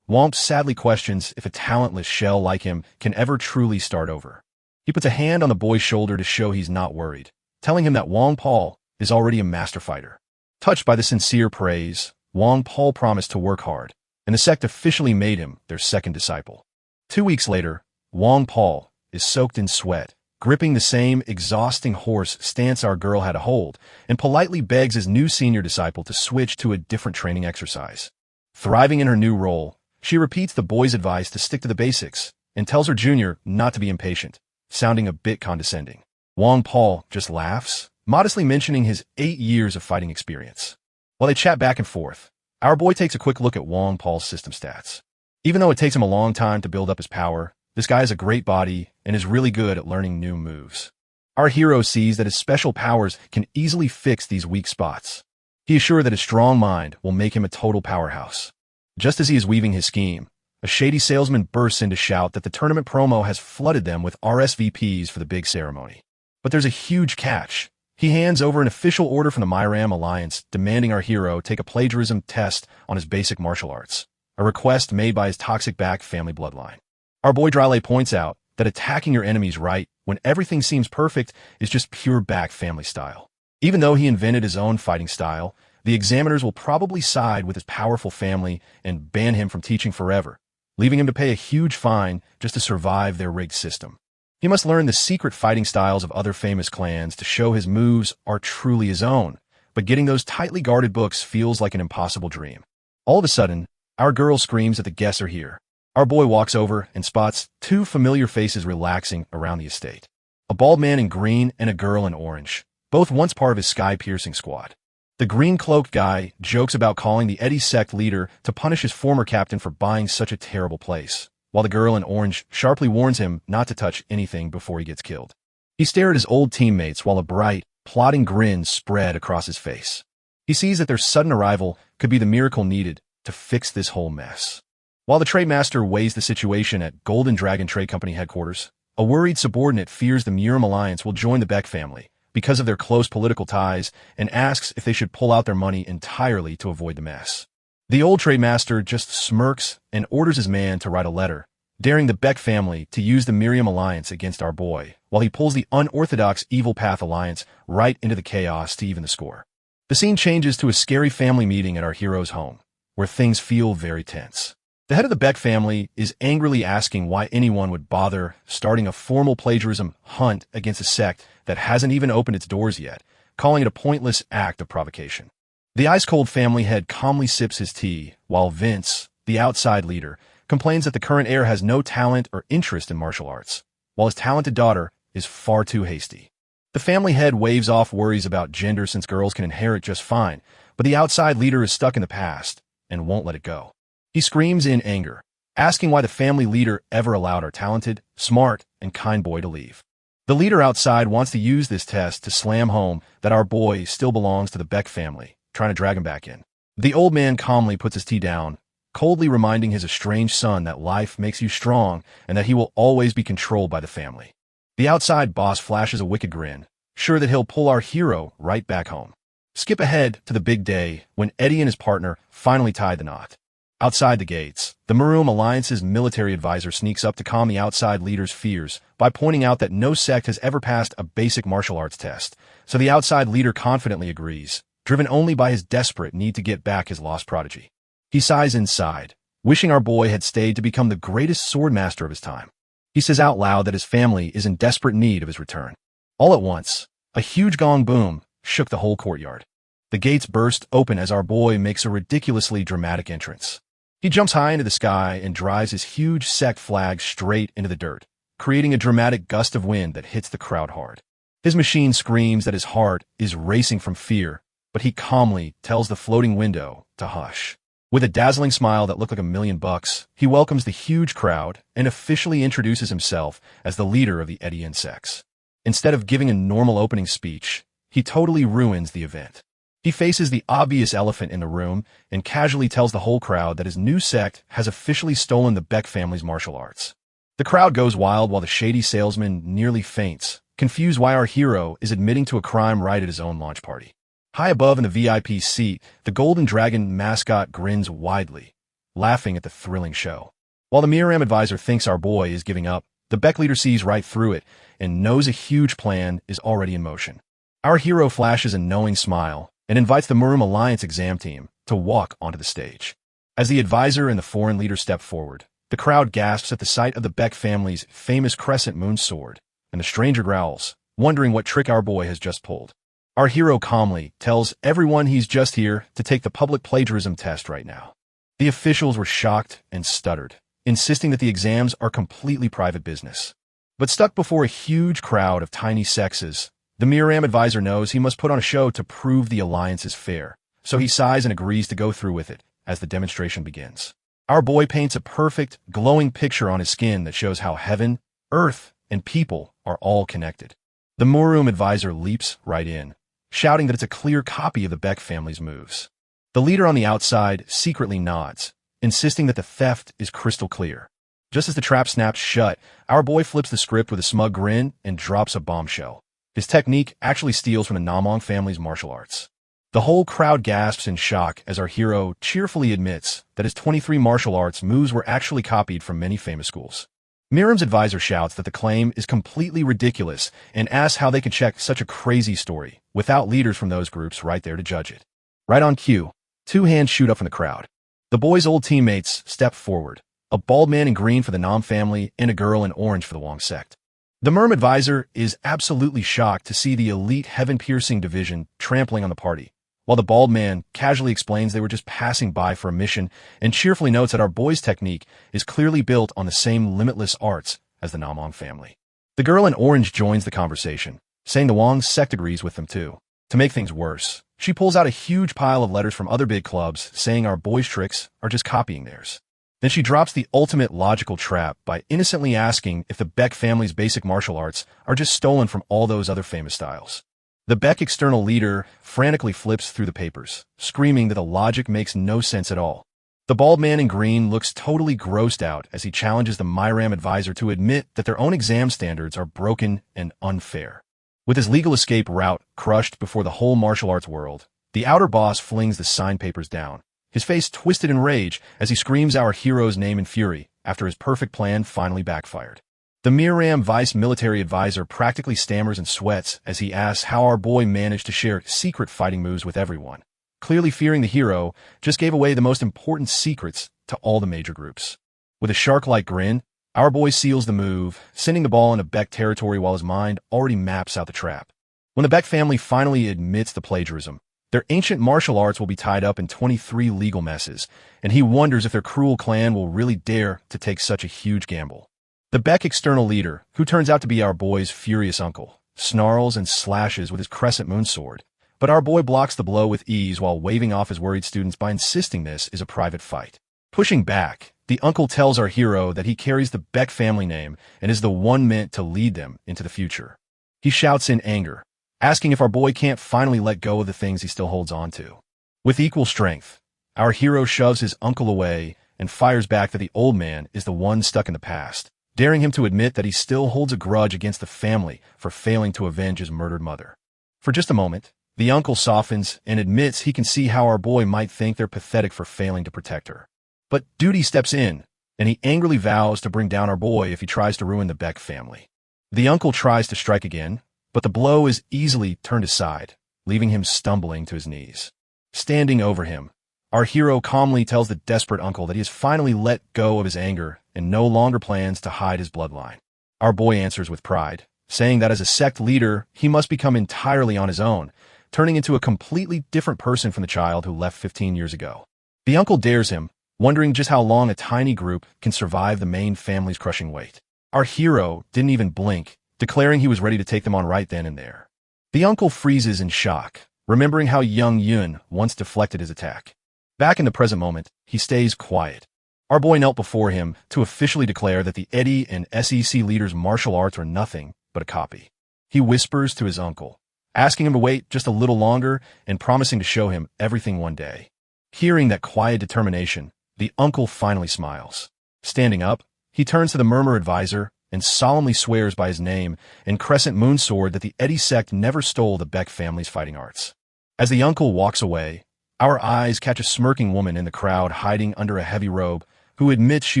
Womp sadly questions if a talentless shell like him can ever truly start over. He puts a hand on the boy's shoulder to show he's not worried, telling him that Wang Paul is already a master fighter. Touched by the sincere praise, Wang Paul promised to work hard, and the sect officially made him their second disciple. 2 weeks later, Wang Paul is soaked in sweat, gripping the same exhausting horse stance our girl had a hold, and politely begs his new senior disciple to switch to a different training exercise. Thriving in her new role, she repeats the boy's advice to stick to the basics and tells her junior not to be impatient, sounding a bit condescending. Wang Paul just laughs, modestly mentioning his 8 years of fighting experience. While they chat back and forth, our boy takes a quick look at Wang Paul's system stats. Even though it takes him a long time to build up his power, this guy has a great body and is really good at learning new moves. Our hero sees that his special powers can easily fix these weak spots. He is sure that his strong mind will make him a total powerhouse. Just as he is weaving his scheme, a shady salesman bursts in to shout that the tournament promo has flooded them with RSVPs for the big ceremony. But there's a huge catch. He hands over an official order from the Murim Alliance demanding our hero take a plagiarism test on his basic martial arts, a request made by his toxic back family bloodline. Our boy Drale points out that attacking your enemies right when everything seems perfect is just pure back family style. Even though he invented his own fighting style, the examiners will probably side with his powerful family and ban him from teaching forever, leaving him to pay a huge fine just to survive their rigged system. He must learn the secret fighting styles of other famous clans to show his moves are truly his own, but getting those tightly guarded books feels like an impossible dream. All of a sudden, our girl screams that the guests are here. Our boy walks over and spots 2 familiar faces relaxing around the estate. A bald man in green and a girl in orange, both once part of his sky-piercing squad. The green-cloaked guy jokes about calling the Eddie Sect leader to punish his former captain for buying such a terrible place, while the girl in orange sharply warns him not to touch anything before he gets killed. He stares at his old teammates while a bright, plotting grin spread across his face. He sees that their sudden arrival could be the miracle needed to fix this whole mess. While the trade master weighs the situation at Golden Dragon Trade Company headquarters, a worried subordinate fears the Murim Alliance will join the Beck family because of their close political ties and asks if they should pull out their money entirely to avoid the mess. The old trade master just smirks and orders his man to write a letter, daring the Beck family to use the Murim Alliance against our boy, while he pulls the unorthodox Evil Path Alliance right into the chaos to even the score. The scene changes to a scary family meeting at our hero's home, where things feel very tense. The head of the Beck family is angrily asking why anyone would bother starting a formal plagiarism hunt against a sect that hasn't even opened its doors yet, calling it a pointless act of provocation. The ice-cold family head calmly sips his tea, while Vince, the outside leader, complains that the current heir has no talent or interest in martial arts, while his talented daughter is far too hasty. The family head waves off worries about gender since girls can inherit just fine, but the outside leader is stuck in the past and won't let it go. He screams in anger, asking why the family leader ever allowed our talented, smart, and kind boy to leave. The leader outside wants to use this test to slam home that our boy still belongs to the Beck family, trying to drag him back in. The old man calmly puts his tea down, coldly reminding his estranged son that life makes you strong and that he will always be controlled by the family. The outside boss flashes a wicked grin, sure that he'll pull our hero right back home. Skip ahead to the big day when Eddie and his partner finally tie the knot. Outside the gates, the Murim Alliance's military advisor sneaks up to calm the outside leader's fears by pointing out that no sect has ever passed a basic martial arts test, so the outside leader confidently agrees, driven only by his desperate need to get back his lost prodigy. He sighs inside, wishing our boy had stayed to become the greatest swordmaster of his time. He says out loud that his family is in desperate need of his return. All at once, a huge gong boom shook the whole courtyard. The gates burst open as our boy makes a ridiculously dramatic entrance. He jumps high into the sky and drives his huge sect flag straight into the dirt, creating a dramatic gust of wind that hits the crowd hard. His machine screams that his heart is racing from fear, but he calmly tells the floating window to hush. With a dazzling smile that looked like $1,000,000, he welcomes the huge crowd and officially introduces himself as the leader of the Edian sects. Instead of giving a normal opening speech, he totally ruins the event. He faces the obvious elephant in the room and casually tells the whole crowd that his new sect has officially stolen the Beck family's martial arts. The crowd goes wild while the shady salesman nearly faints, confused why our hero is admitting to a crime right at his own launch party. High above in the VIP seat, the Golden Dragon mascot grins widely, laughing at the thrilling show. While the Murim advisor thinks our boy is giving up, the Beck leader sees right through it and knows a huge plan is already in motion. Our hero flashes a knowing smile and invites the Murim Alliance exam team to walk onto the stage. As the advisor and the foreign leader step forward, the crowd gasps at the sight of the Beck family's famous crescent moon sword, and the stranger growls, wondering what trick our boy has just pulled. Our hero calmly tells everyone he's just here to take the public plagiarism test right now. The officials were shocked and stuttered, insisting that the exams are completely private business. But stuck before a huge crowd of tiny sexes, the Murim advisor knows he must put on a show to prove the alliance is fair, so he sighs and agrees to go through with it as the demonstration begins. Our boy paints a perfect, glowing picture on his skin that shows how heaven, earth, and people are all connected. The Murim advisor leaps right in, shouting that it's a clear copy of the Beck family's moves. The leader on the outside secretly nods, insisting that the theft is crystal clear. Just as the trap snaps shut, our boy flips the script with a smug grin and drops a bombshell. His technique actually steals from the Namong family's martial arts. The whole crowd gasps in shock as our hero cheerfully admits that his 23 martial arts moves were actually copied from many famous schools. Murim's advisor shouts that the claim is completely ridiculous and asks how they can check such a crazy story without leaders from those groups right there to judge it. Right on cue, two hands shoot up from the crowd. The boy's old teammates step forward, a bald man in green for the Nam family and a girl in orange for the Wong sect. The Murim advisor is absolutely shocked to see the elite heaven-piercing division trampling on the party, while the bald man casually explains they were just passing by for a mission and cheerfully notes that our boy's technique is clearly built on the same limitless arts as the Namong family. The girl in orange joins the conversation, saying the Wong sect agrees with them too. To make things worse, she pulls out a huge pile of letters from other big clubs saying our boy's tricks are just copying theirs. Then she drops the ultimate logical trap by innocently asking if the Beck family's basic martial arts are just stolen from all those other famous styles. The Beck external leader frantically flips through the papers, screaming that the logic makes no sense at all. The bald man in green looks totally grossed out as he challenges the Murim advisor to admit that their own exam standards are broken and unfair. With his legal escape route crushed before the whole martial arts world, the outer boss flings the signed papers down, his face twisted in rage as he screams our hero's name in fury after his perfect plan finally backfired. The Murim vice military advisor practically stammers and sweats as he asks how our boy managed to share secret fighting moves with everyone. Clearly fearing the hero just gave away the most important secrets to all the major groups. With a shark-like grin, our boy seals the move, sending the ball into Beck territory while his mind already maps out the trap. When the Beck family finally admits the plagiarism, their ancient martial arts will be tied up in 23 legal messes, and he wonders if their cruel clan will really dare to take such a huge gamble. The Beck external leader, who turns out to be our boy's furious uncle, snarls and slashes with his crescent moon sword, but our boy blocks the blow with ease while waving off his worried students by insisting this is a private fight. Pushing back, the uncle tells our hero that he carries the Beck family name and is the one meant to lead them into the future. He shouts in anger, asking if our boy can't finally let go of the things he still holds on to. With equal strength, our hero shoves his uncle away and fires back that the old man is the one stuck in the past, daring him to admit that he still holds a grudge against the family for failing to avenge his murdered mother. For just a moment, the uncle softens and admits he can see how our boy might think they're pathetic for failing to protect her. But duty steps in, and he angrily vows to bring down our boy if he tries to ruin the Beck family. The uncle tries to strike again, but the blow is easily turned aside, leaving him stumbling to his knees. Standing over him, our hero calmly tells the desperate uncle that he has finally let go of his anger and no longer plans to hide his bloodline. Our boy answers with pride, saying that as a sect leader, he must become entirely on his own, turning into a completely different person from the child who left 15 years ago. The uncle dares him, wondering just how long a tiny group can survive the main family's crushing weight. Our hero didn't even blink, declaring he was ready to take them on right then and there. The uncle freezes in shock, remembering how young Yun once deflected his attack. Back in the present moment, he stays quiet. Our boy knelt before him to officially declare that the Eddie and SEC leader's martial arts are nothing but a copy. He whispers to his uncle, asking him to wait just a little longer and promising to show him everything one day. Hearing that quiet determination, the uncle finally smiles. Standing up, he turns to the murmur advisor and solemnly swears by his name and crescent moon sword that the Eddie sect never stole the Beck family's fighting arts. As the uncle walks away, our eyes catch a smirking woman in the crowd hiding under a heavy robe who admits she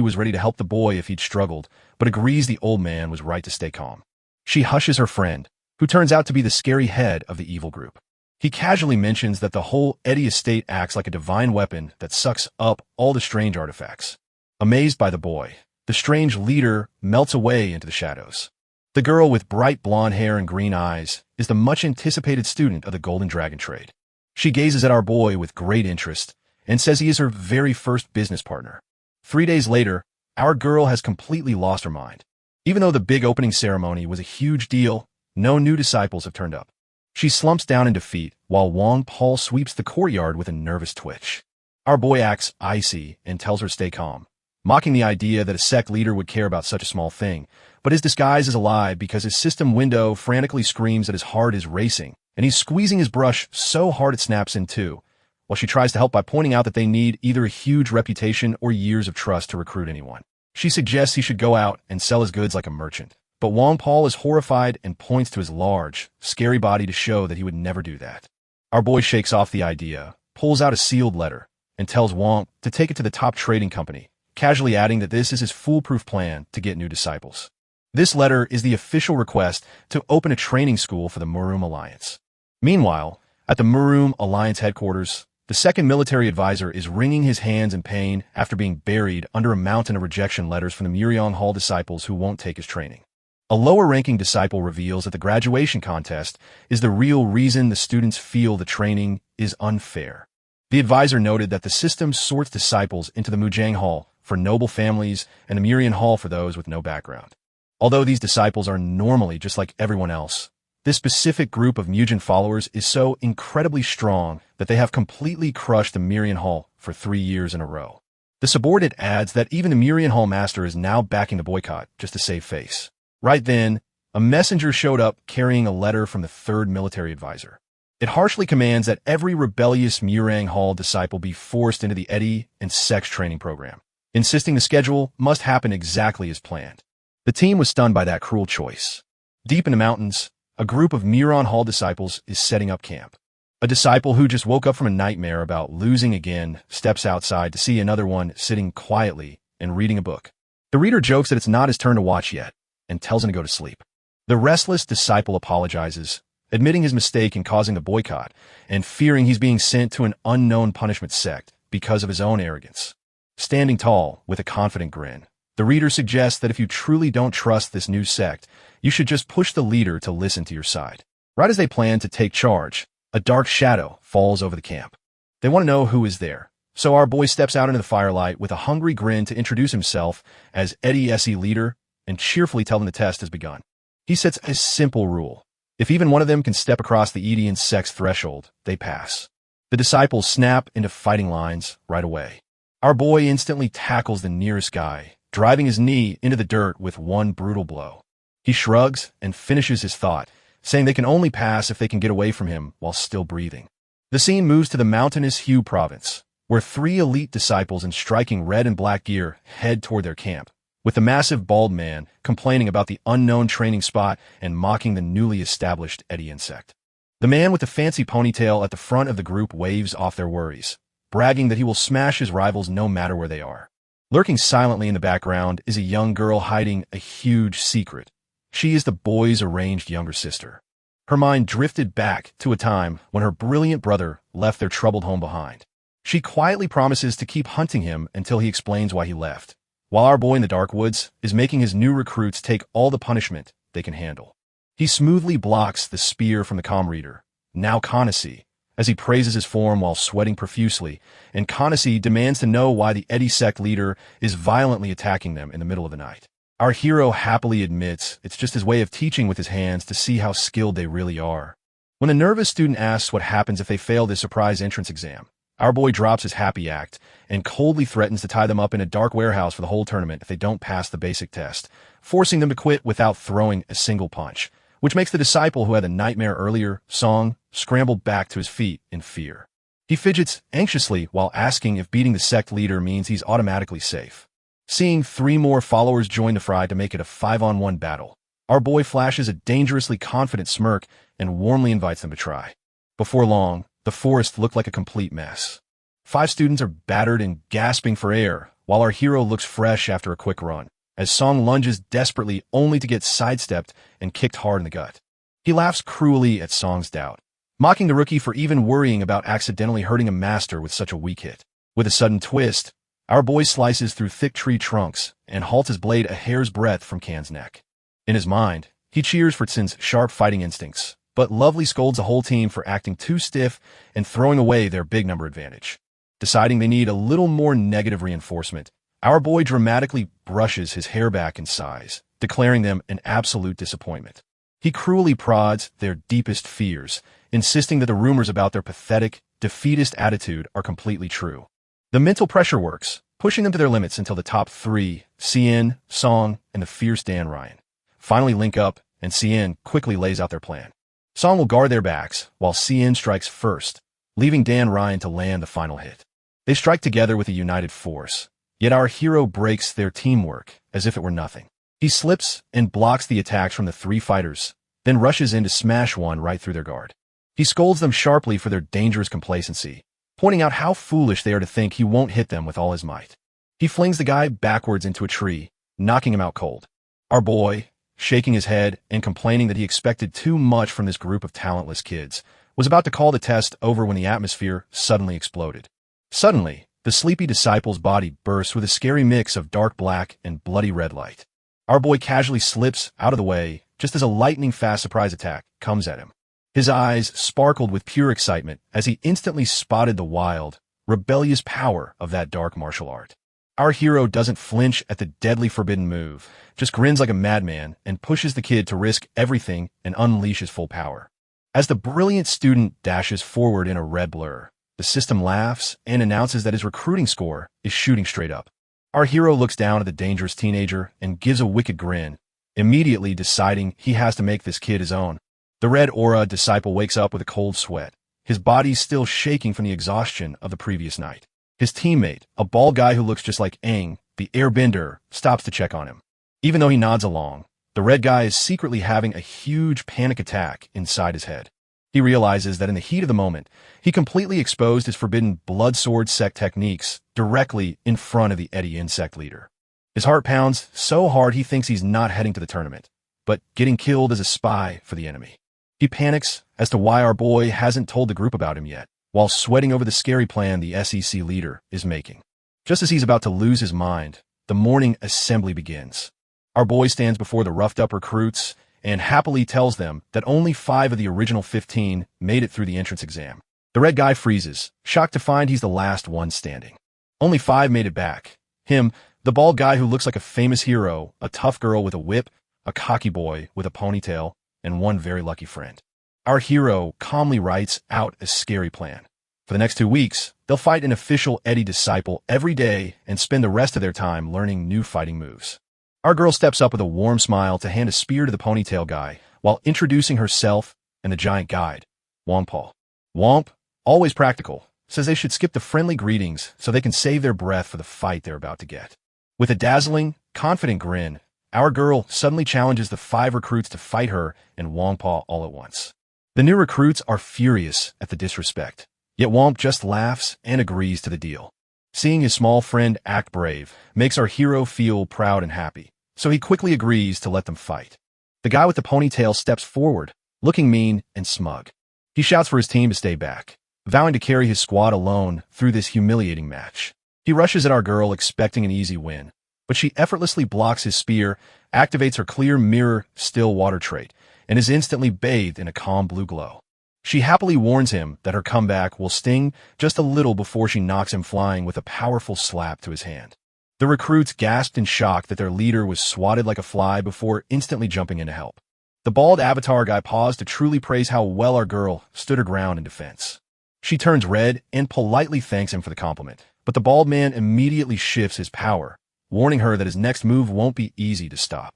was ready to help the boy if he'd struggled, but agrees the old man was right to stay calm. She hushes her friend, who turns out to be the scary head of the evil group. He casually mentions that the whole Eddie estate acts like a divine weapon that sucks up all the strange artifacts. Amazed by the boy, the strange leader melts away into the shadows. The girl with bright blonde hair and green eyes is the much-anticipated student of the Golden Dragon trade. She gazes at our boy with great interest and says he is her very first business partner. 3 days later, our girl has completely lost her mind. Even though the big opening ceremony was a huge deal, no new disciples have turned up. She slumps down in defeat while Wang Paul sweeps the courtyard with a nervous twitch. Our boy acts icy and tells her to stay calm, mocking the idea that a sect leader would care about such a small thing, but his disguise is a lie because his system window frantically screams that his heart is racing, and he's squeezing his brush so hard it snaps in two, while she tries to help by pointing out that they need either a huge reputation or years of trust to recruit anyone. She suggests he should go out and sell his goods like a merchant, but Wang Paul is horrified and points to his large, scary body to show that he would never do that. Our boy shakes off the idea, pulls out a sealed letter, and tells Wang to take it to the top trading company, casually adding that this is his foolproof plan to get new disciples. This letter is the official request to open a training school for the Murim Alliance. Meanwhile, at the Murim Alliance headquarters, the second military advisor is wringing his hands in pain after being buried under a mountain of rejection letters from the Muryong Hall disciples who won't take his training. A lower-ranking disciple reveals that the graduation contest is the real reason the students feel the training is unfair. The advisor noted that the system sorts disciples into the Mujang Hall for noble families and the Murian Hall for those with no background. Although these disciples are normally just like everyone else, this specific group of Mujin followers is so incredibly strong that they have completely crushed the Murian Hall for 3 years in a row. The subordinate adds that even the Murian Hall master is now backing the boycott just to save face. Right then, a messenger showed up carrying a letter from the third military advisor. It harshly commands that every rebellious Murang Hall disciple be forced into the Eddie and Sect training program, insisting the schedule must happen exactly as planned. The team was stunned by that cruel choice. Deep in the mountains, a group of Muron Hall disciples is setting up camp. A disciple who just woke up from a nightmare about losing again steps outside to see another one sitting quietly and reading a book. The reader jokes that it's not his turn to watch yet and tells him to go to sleep. The restless disciple apologizes, admitting his mistake in causing the boycott and fearing he's being sent to an unknown punishment sect because of his own arrogance. Standing tall with a confident grin, the reader suggests that if you truly don't trust this new sect, you should just push the leader to listen to your side. Right as they plan to take charge, a dark shadow falls over the camp. They want to know who is there, so our boy steps out into the firelight with a hungry grin to introduce himself as Eddie SE leader and cheerfully tell them the test has begun. He sets a simple rule. If even one of them can step across the Edian sect's threshold, they pass. The disciples snap into fighting lines right away. Our boy instantly tackles the nearest guy, driving his knee into the dirt with one brutal blow. He shrugs and finishes his thought, saying they can only pass if they can get away from him while still breathing. The scene moves to the mountainous Hu province, where 3 elite disciples in striking red and black gear head toward their camp, with the massive bald man complaining about the unknown training spot and mocking the newly established Edian sect. The man with the fancy ponytail at the front of the group waves off their worries, bragging that he will smash his rivals no matter where they are. Lurking silently in the background is a young girl hiding a huge secret. She is the boy's arranged younger sister. Her mind drifted back to a time when her brilliant brother left their troubled home behind. She quietly promises to keep hunting him until he explains why he left, while our boy in the dark woods is making his new recruits take all the punishment they can handle. He smoothly blocks the spear from the comm reader, now Kanasi, as he praises his form while sweating profusely, and Kanasi demands to know why the Eddie sect leader is violently attacking them in the middle of the night. Our hero happily admits it's just his way of teaching with his hands to see how skilled they really are. When the nervous student asks what happens if they fail this surprise entrance exam, our boy drops his happy act and coldly threatens to tie them up in a dark warehouse for the whole tournament if they don't pass the basic test, forcing them to quit without throwing a single punch, which makes the disciple who had a nightmare earlier, Song, scramble back to his feet in fear. He fidgets anxiously while asking if beating the sect leader means he's automatically safe. Seeing 3 more followers join the fray to make it a 5-on-1 battle, our boy flashes a dangerously confident smirk and warmly invites them to try. Before long, the forest looked like a complete mess. 5 students are battered and gasping for air, while our hero looks fresh after a quick run, as Song lunges desperately only to get sidestepped and kicked hard in the gut. He laughs cruelly at Song's doubt, mocking the rookie for even worrying about accidentally hurting a master with such a weak hit. With a sudden twist, our boy slices through thick tree trunks and halts his blade a hair's breadth from Kan's neck. In his mind, he cheers for Tsin's sharp fighting instincts, but lovely scolds the whole team for acting too stiff and throwing away their big number advantage. Deciding they need a little more negative reinforcement, our boy dramatically brushes his hair back in size, declaring them an absolute disappointment. He cruelly prods their deepest fears, insisting that the rumors about their pathetic, defeatist attitude are completely true. The mental pressure works, pushing them to their limits until the top 3, Cien, Song, and the fierce Dan Ryan, finally link up, and Cien quickly lays out their plan. Song will guard their backs, while Cien strikes first, leaving Dan Ryan to land the final hit. They strike together with a united force, yet our hero breaks their teamwork as if it were nothing. He slips and blocks the attacks from the 3 fighters, then rushes in to smash one right through their guard. He scolds them sharply for their dangerous complacency, pointing out how foolish they are to think he won't hit them with all his might. He flings the guy backwards into a tree, knocking him out cold. Our boy, shaking his head and complaining that he expected too much from this group of talentless kids, was about to call the test over when the atmosphere suddenly exploded. Suddenly, the sleepy disciple's body bursts with a scary mix of dark black and bloody red light. Our boy casually slips out of the way just as a lightning-fast surprise attack comes at him. His eyes sparkled with pure excitement as he instantly spotted the wild, rebellious power of that dark martial art. Our hero doesn't flinch at the deadly forbidden move, just grins like a madman and pushes the kid to risk everything and unleash his full power. As the brilliant student dashes forward in a red blur, the system laughs and announces that his recruiting score is shooting straight up. Our hero looks down at the dangerous teenager and gives a wicked grin, immediately deciding he has to make this kid his own. The red aura disciple wakes up with a cold sweat, his body still shaking from the exhaustion of the previous night. His teammate, a bald guy who looks just like Aang, the airbender, stops to check on him. Even though he nods along, the red guy is secretly having a huge panic attack inside his head. He realizes that in the heat of the moment, he completely exposed his forbidden blood sword sect techniques directly in front of the Eddie insect leader. His heart pounds so hard he thinks he's not heading to the tournament, but getting killed as a spy for the enemy. He panics as to why our boy hasn't told the group about him yet, while sweating over the scary plan the SEC leader is making. Just as he's about to lose his mind, the morning assembly begins. Our boy stands before the roughed-up recruits and happily tells them that only 5 of the original 15 made it through the entrance exam. The red guy freezes, shocked to find he's the last one standing. Only 5 made it back. Him, the bald guy who looks like a famous hero, a tough girl with a whip, a cocky boy with a ponytail, and one very lucky friend. Our hero calmly writes out a scary plan. For the next 2 weeks, they'll fight an official Eddie disciple every day and spend the rest of their time learning new fighting moves. Our girl steps up with a warm smile to hand a spear to the ponytail guy while introducing herself and the giant guide, Wampa. Wamp, always practical, says they should skip the friendly greetings so they can save their breath for the fight they're about to get. With a dazzling, confident grin, our girl suddenly challenges the 5 recruits to fight her and Wampa all at once. The new recruits are furious at the disrespect, yet Wamp just laughs and agrees to the deal. Seeing his small friend act brave makes our hero feel proud and happy, so he quickly agrees to let them fight. The guy with the ponytail steps forward, looking mean and smug. He shouts for his team to stay back, vowing to carry his squad alone through this humiliating match. He rushes at our girl expecting an easy win, but she effortlessly blocks his spear, activates her clear mirror still water trait, and is instantly bathed in a calm blue glow. She happily warns him that her comeback will sting just a little before she knocks him flying with a powerful slap to his hand. The recruits gasped in shock that their leader was swatted like a fly before instantly jumping in to help. The bald avatar guy paused to truly praise how well our girl stood her ground in defense. She turns red and politely thanks him for the compliment, but the bald man immediately shifts his power, warning her that his next move won't be easy to stop.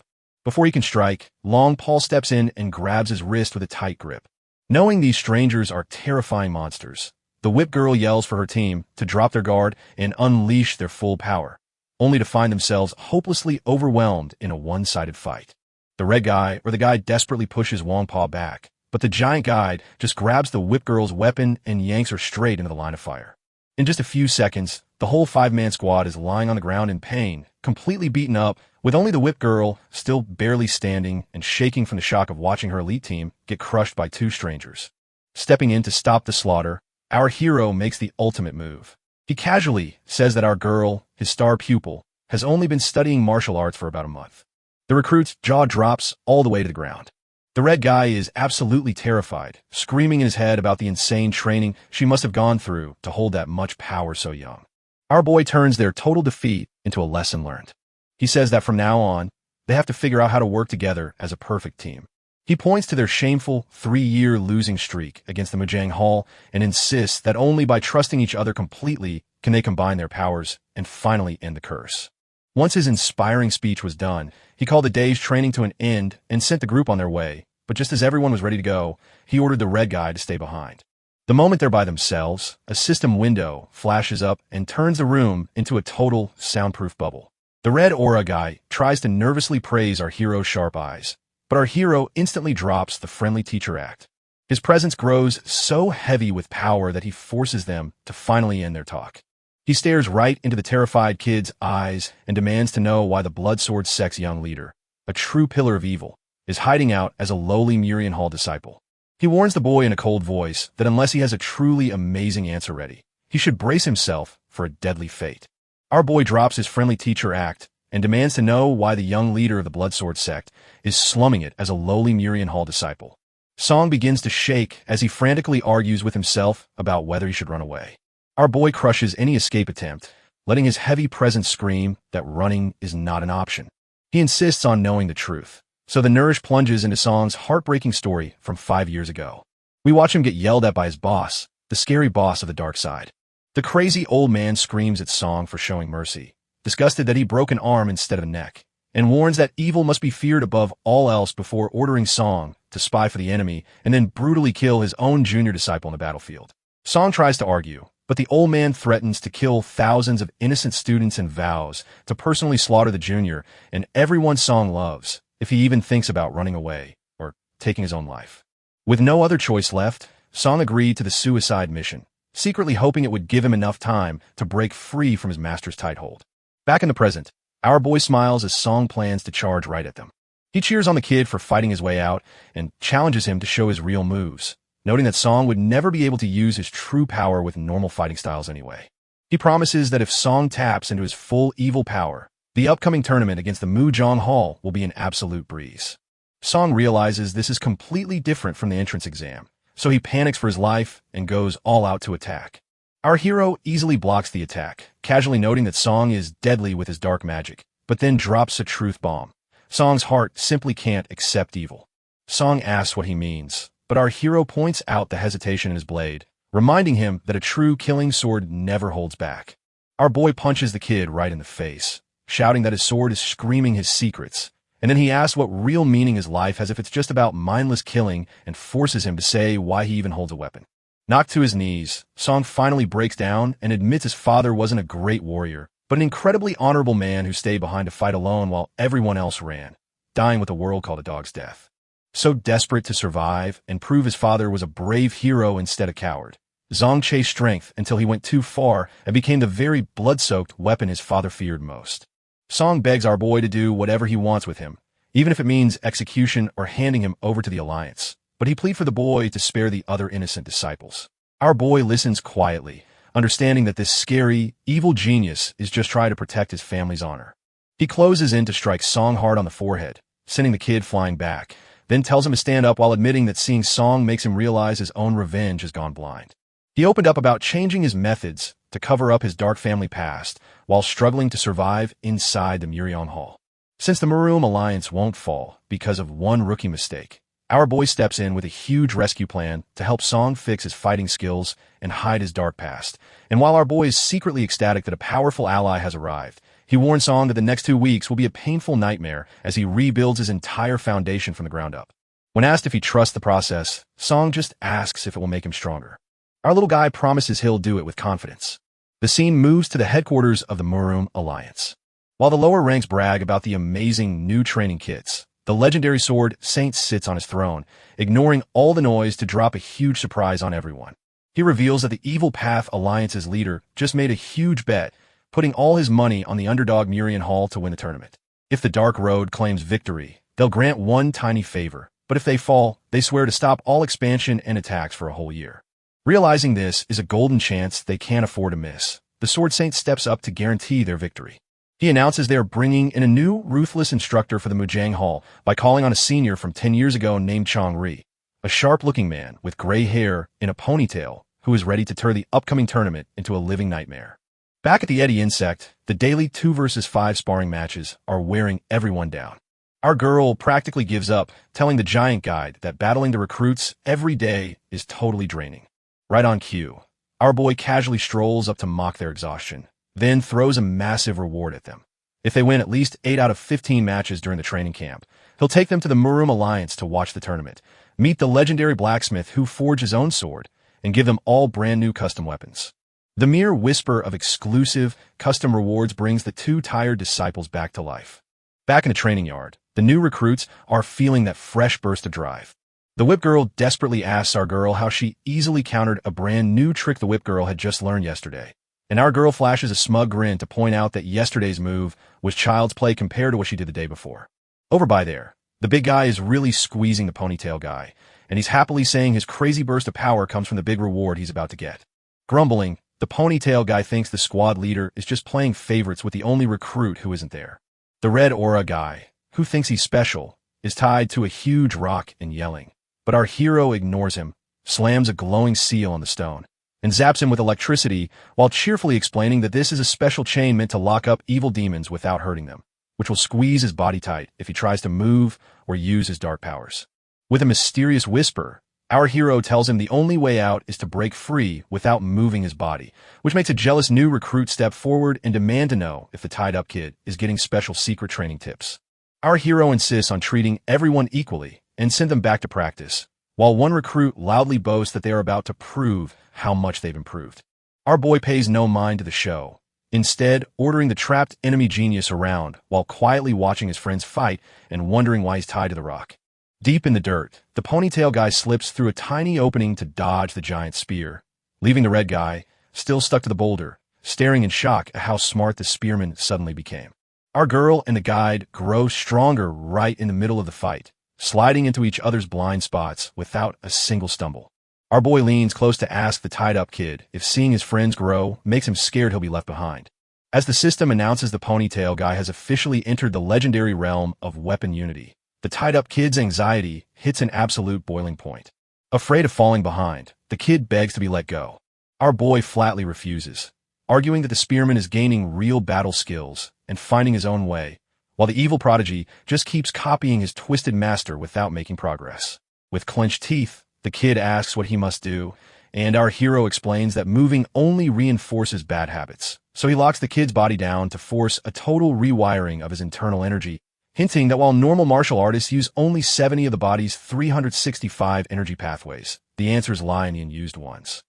Before he can strike, Long Paul steps in and grabs his wrist with a tight grip. Knowing these strangers are terrifying monsters, the whip girl yells for her team to drop their guard and unleash their full power, only to find themselves hopelessly overwhelmed in a one-sided fight. The red guy, or the guy, desperately pushes Wong Pa back, but the giant guide just grabs the whip girl's weapon and yanks her straight into the line of fire. In just a few seconds, the whole five-man squad is lying on the ground in pain, completely beaten up, with only the whip girl still barely standing and shaking from the shock of watching her elite team get crushed by two strangers. Stepping in to stop the slaughter, our hero makes the ultimate move. He casually says that our girl, his star pupil, has only been studying martial arts for about a month. The recruit's jaw drops all the way to the ground. The red guy is absolutely terrified, screaming in his head about the insane training she must have gone through to hold that much power so young. Our boy turns their total defeat into a lesson learned. He says that from now on, they have to figure out how to work together as a perfect team. He points to their shameful 3-year losing streak against the Mojang Hall and insists that only by trusting each other completely can they combine their powers and finally end the curse. Once his inspiring speech was done, he called the day's training to an end and sent the group on their way, but just as everyone was ready to go, he ordered the red guy to stay behind. The moment they're by themselves, a system window flashes up and turns the room into a total soundproof bubble. The red aura guy tries to nervously praise our hero's sharp eyes, but our hero instantly drops the friendly teacher act. His presence grows so heavy with power that he forces them to finally end their talk. He stares right into the terrified kid's eyes and demands to know why the Bloodsword Sect's young leader, a true pillar of evil, is hiding out as a lowly Murim Hall disciple. He warns the boy in a cold voice that unless he has a truly amazing answer ready, he should brace himself for a deadly fate. Our boy drops his friendly teacher act and demands to know why the young leader of the Bloodsword Sect is slumming it as a lowly Murim Hall disciple. Song begins to shake as he frantically argues with himself about whether he should run away. Our boy crushes any escape attempt, letting his heavy presence scream that running is not an option. He insists on knowing the truth, so the Nourish plunges into Song's heartbreaking story from 5 years ago. We watch him get yelled at by his boss, the scary boss of the dark side. The crazy old man screams at Song for showing mercy, disgusted that he broke an arm instead of a neck, and warns that evil must be feared above all else before ordering Song to spy for the enemy and then brutally kill his own junior disciple on the battlefield. Song tries to argue, but the old man threatens to kill thousands of innocent students and vows to personally slaughter the junior and everyone Song loves if he even thinks about running away or taking his own life. With no other choice left, Song agreed to the suicide mission, secretly hoping it would give him enough time to break free from his master's tight hold. Back in the present, our boy smiles as Song plans to charge right at them. He cheers on the kid for fighting his way out and challenges him to show his real moves, noting that Song would never be able to use his true power with normal fighting styles anyway. He promises that if Song taps into his full evil power, the upcoming tournament against the Mujang Hall will be an absolute breeze. Song realizes this is completely different from the entrance exam, so he panics for his life and goes all out to attack. Our hero easily blocks the attack, casually noting that Song is deadly with his dark magic, but then drops a truth bomb. Song's heart simply can't accept evil. Song asks what he means, but our hero points out the hesitation in his blade, reminding him that a true killing sword never holds back. Our boy punches the kid right in the face, shouting that his sword is screaming his secrets, and then he asks what real meaning his life has if it's just about mindless killing and forces him to say why he even holds a weapon. Knocked to his knees, Song finally breaks down and admits his father wasn't a great warrior, but an incredibly honorable man who stayed behind to fight alone while everyone else ran, dying what the world called a dog's death. So desperate to survive and prove his father was a brave hero instead of coward, Song chased strength until he went too far and became the very blood-soaked weapon his father feared most. Song begs our boy to do whatever he wants with him, even if it means execution or handing him over to the Alliance, but he pleads for the boy to spare the other innocent disciples. Our boy listens quietly, understanding that this scary, evil genius is just trying to protect his family's honor. He closes in to strike Song hard on the forehead, sending the kid flying back, then tells him to stand up while admitting that seeing Song makes him realize his own revenge has gone blind. He opened up about changing his methods to cover up his dark family past while struggling to survive inside the Murim Hall. Since the Murim Alliance won't fall because of one rookie mistake, our boy steps in with a huge rescue plan to help Song fix his fighting skills and hide his dark past. And while our boy is secretly ecstatic that a powerful ally has arrived, He warns Song that the next 2 weeks will be a painful nightmare as he rebuilds his entire foundation from the ground up. When asked if he trusts the process, Song just asks if it will make him stronger. Our little guy promises he'll do it with confidence. The scene moves to the headquarters of the Murim Alliance. While the lower ranks brag about the amazing new training kits, the legendary sword Saint sits on his throne, ignoring all the noise to drop a huge surprise on everyone. He reveals that the Evil Path Alliance's leader just made a huge bet, putting all his money on the underdog Murian Hall to win the tournament. If the Dark Road claims victory, they'll grant one tiny favor, but if they fall, they swear to stop all expansion and attacks for a whole year. Realizing this is a golden chance they can't afford to miss, the Sword Saint steps up to guarantee their victory. He announces they are bringing in a new, ruthless instructor for the Mujang Hall by calling on a senior from 10 years ago named Chong Ri, a sharp-looking man with gray hair in a ponytail who is ready to turn the upcoming tournament into a living nightmare. Back at the Eddie Sect, the daily 2 versus 5 sparring matches are wearing everyone down. Our girl practically gives up, telling the giant guide that battling the recruits every day is totally draining. Right on cue, our boy casually strolls up to mock their exhaustion, then throws a massive reward at them. If they win at least 8 out of 15 matches during the training camp, he'll take them to the Murim Alliance to watch the tournament, meet the legendary blacksmith who forged his own sword, and give them all brand new custom weapons. The mere whisper of exclusive, custom rewards brings the 2 tired disciples back to life. Back in the training yard, the new recruits are feeling that fresh burst of drive. The Whip Girl desperately asks our girl how she easily countered a brand new trick the Whip Girl had just learned yesterday. And our girl flashes a smug grin to point out that yesterday's move was child's play compared to what she did the day before. Over by there, the big guy is really squeezing the ponytail guy, and he's happily saying his crazy burst of power comes from the big reward he's about to get. Grumbling, the ponytail guy thinks the squad leader is just playing favorites with the only recruit who isn't there. The red aura guy, who thinks he's special, is tied to a huge rock and yelling. But our hero ignores him, slams a glowing seal on the stone, and zaps him with electricity while cheerfully explaining that this is a special chain meant to lock up evil demons without hurting them, which will squeeze his body tight if he tries to move or use his dark powers. With a mysterious whisper, our hero tells him the only way out is to break free without moving his body, which makes a jealous new recruit step forward and demand to know if the tied-up kid is getting special secret training tips. Our hero insists on treating everyone equally and send them back to practice, while one recruit loudly boasts that they are about to prove how much they've improved. Our boy pays no mind to the show, instead ordering the trapped enemy genius around while quietly watching his friends fight and wondering why he's tied to the rock. Deep in the dirt, the ponytail guy slips through a tiny opening to dodge the giant spear, leaving the red guy, still stuck to the boulder, staring in shock at how smart the spearman suddenly became. Our girl and the guide grow stronger right in the middle of the fight, sliding into each other's blind spots without a single stumble. Our boy leans close to ask the tied-up kid if seeing his friends grow makes him scared he'll be left behind. As the system announces the ponytail guy has officially entered the legendary realm of weapon unity, the tied-up kid's anxiety hits an absolute boiling point. Afraid of falling behind, the kid begs to be let go. Our boy flatly refuses, arguing that the spearman is gaining real battle skills and finding his own way, while the evil prodigy just keeps copying his twisted master without making progress. With clenched teeth, the kid asks what he must do, and our hero explains that moving only reinforces bad habits. So he locks the kid's body down to force a total rewiring of his internal energy, hinting that while normal martial artists use only 70 of the body's 365 energy pathways, the answers lie in the unused ones.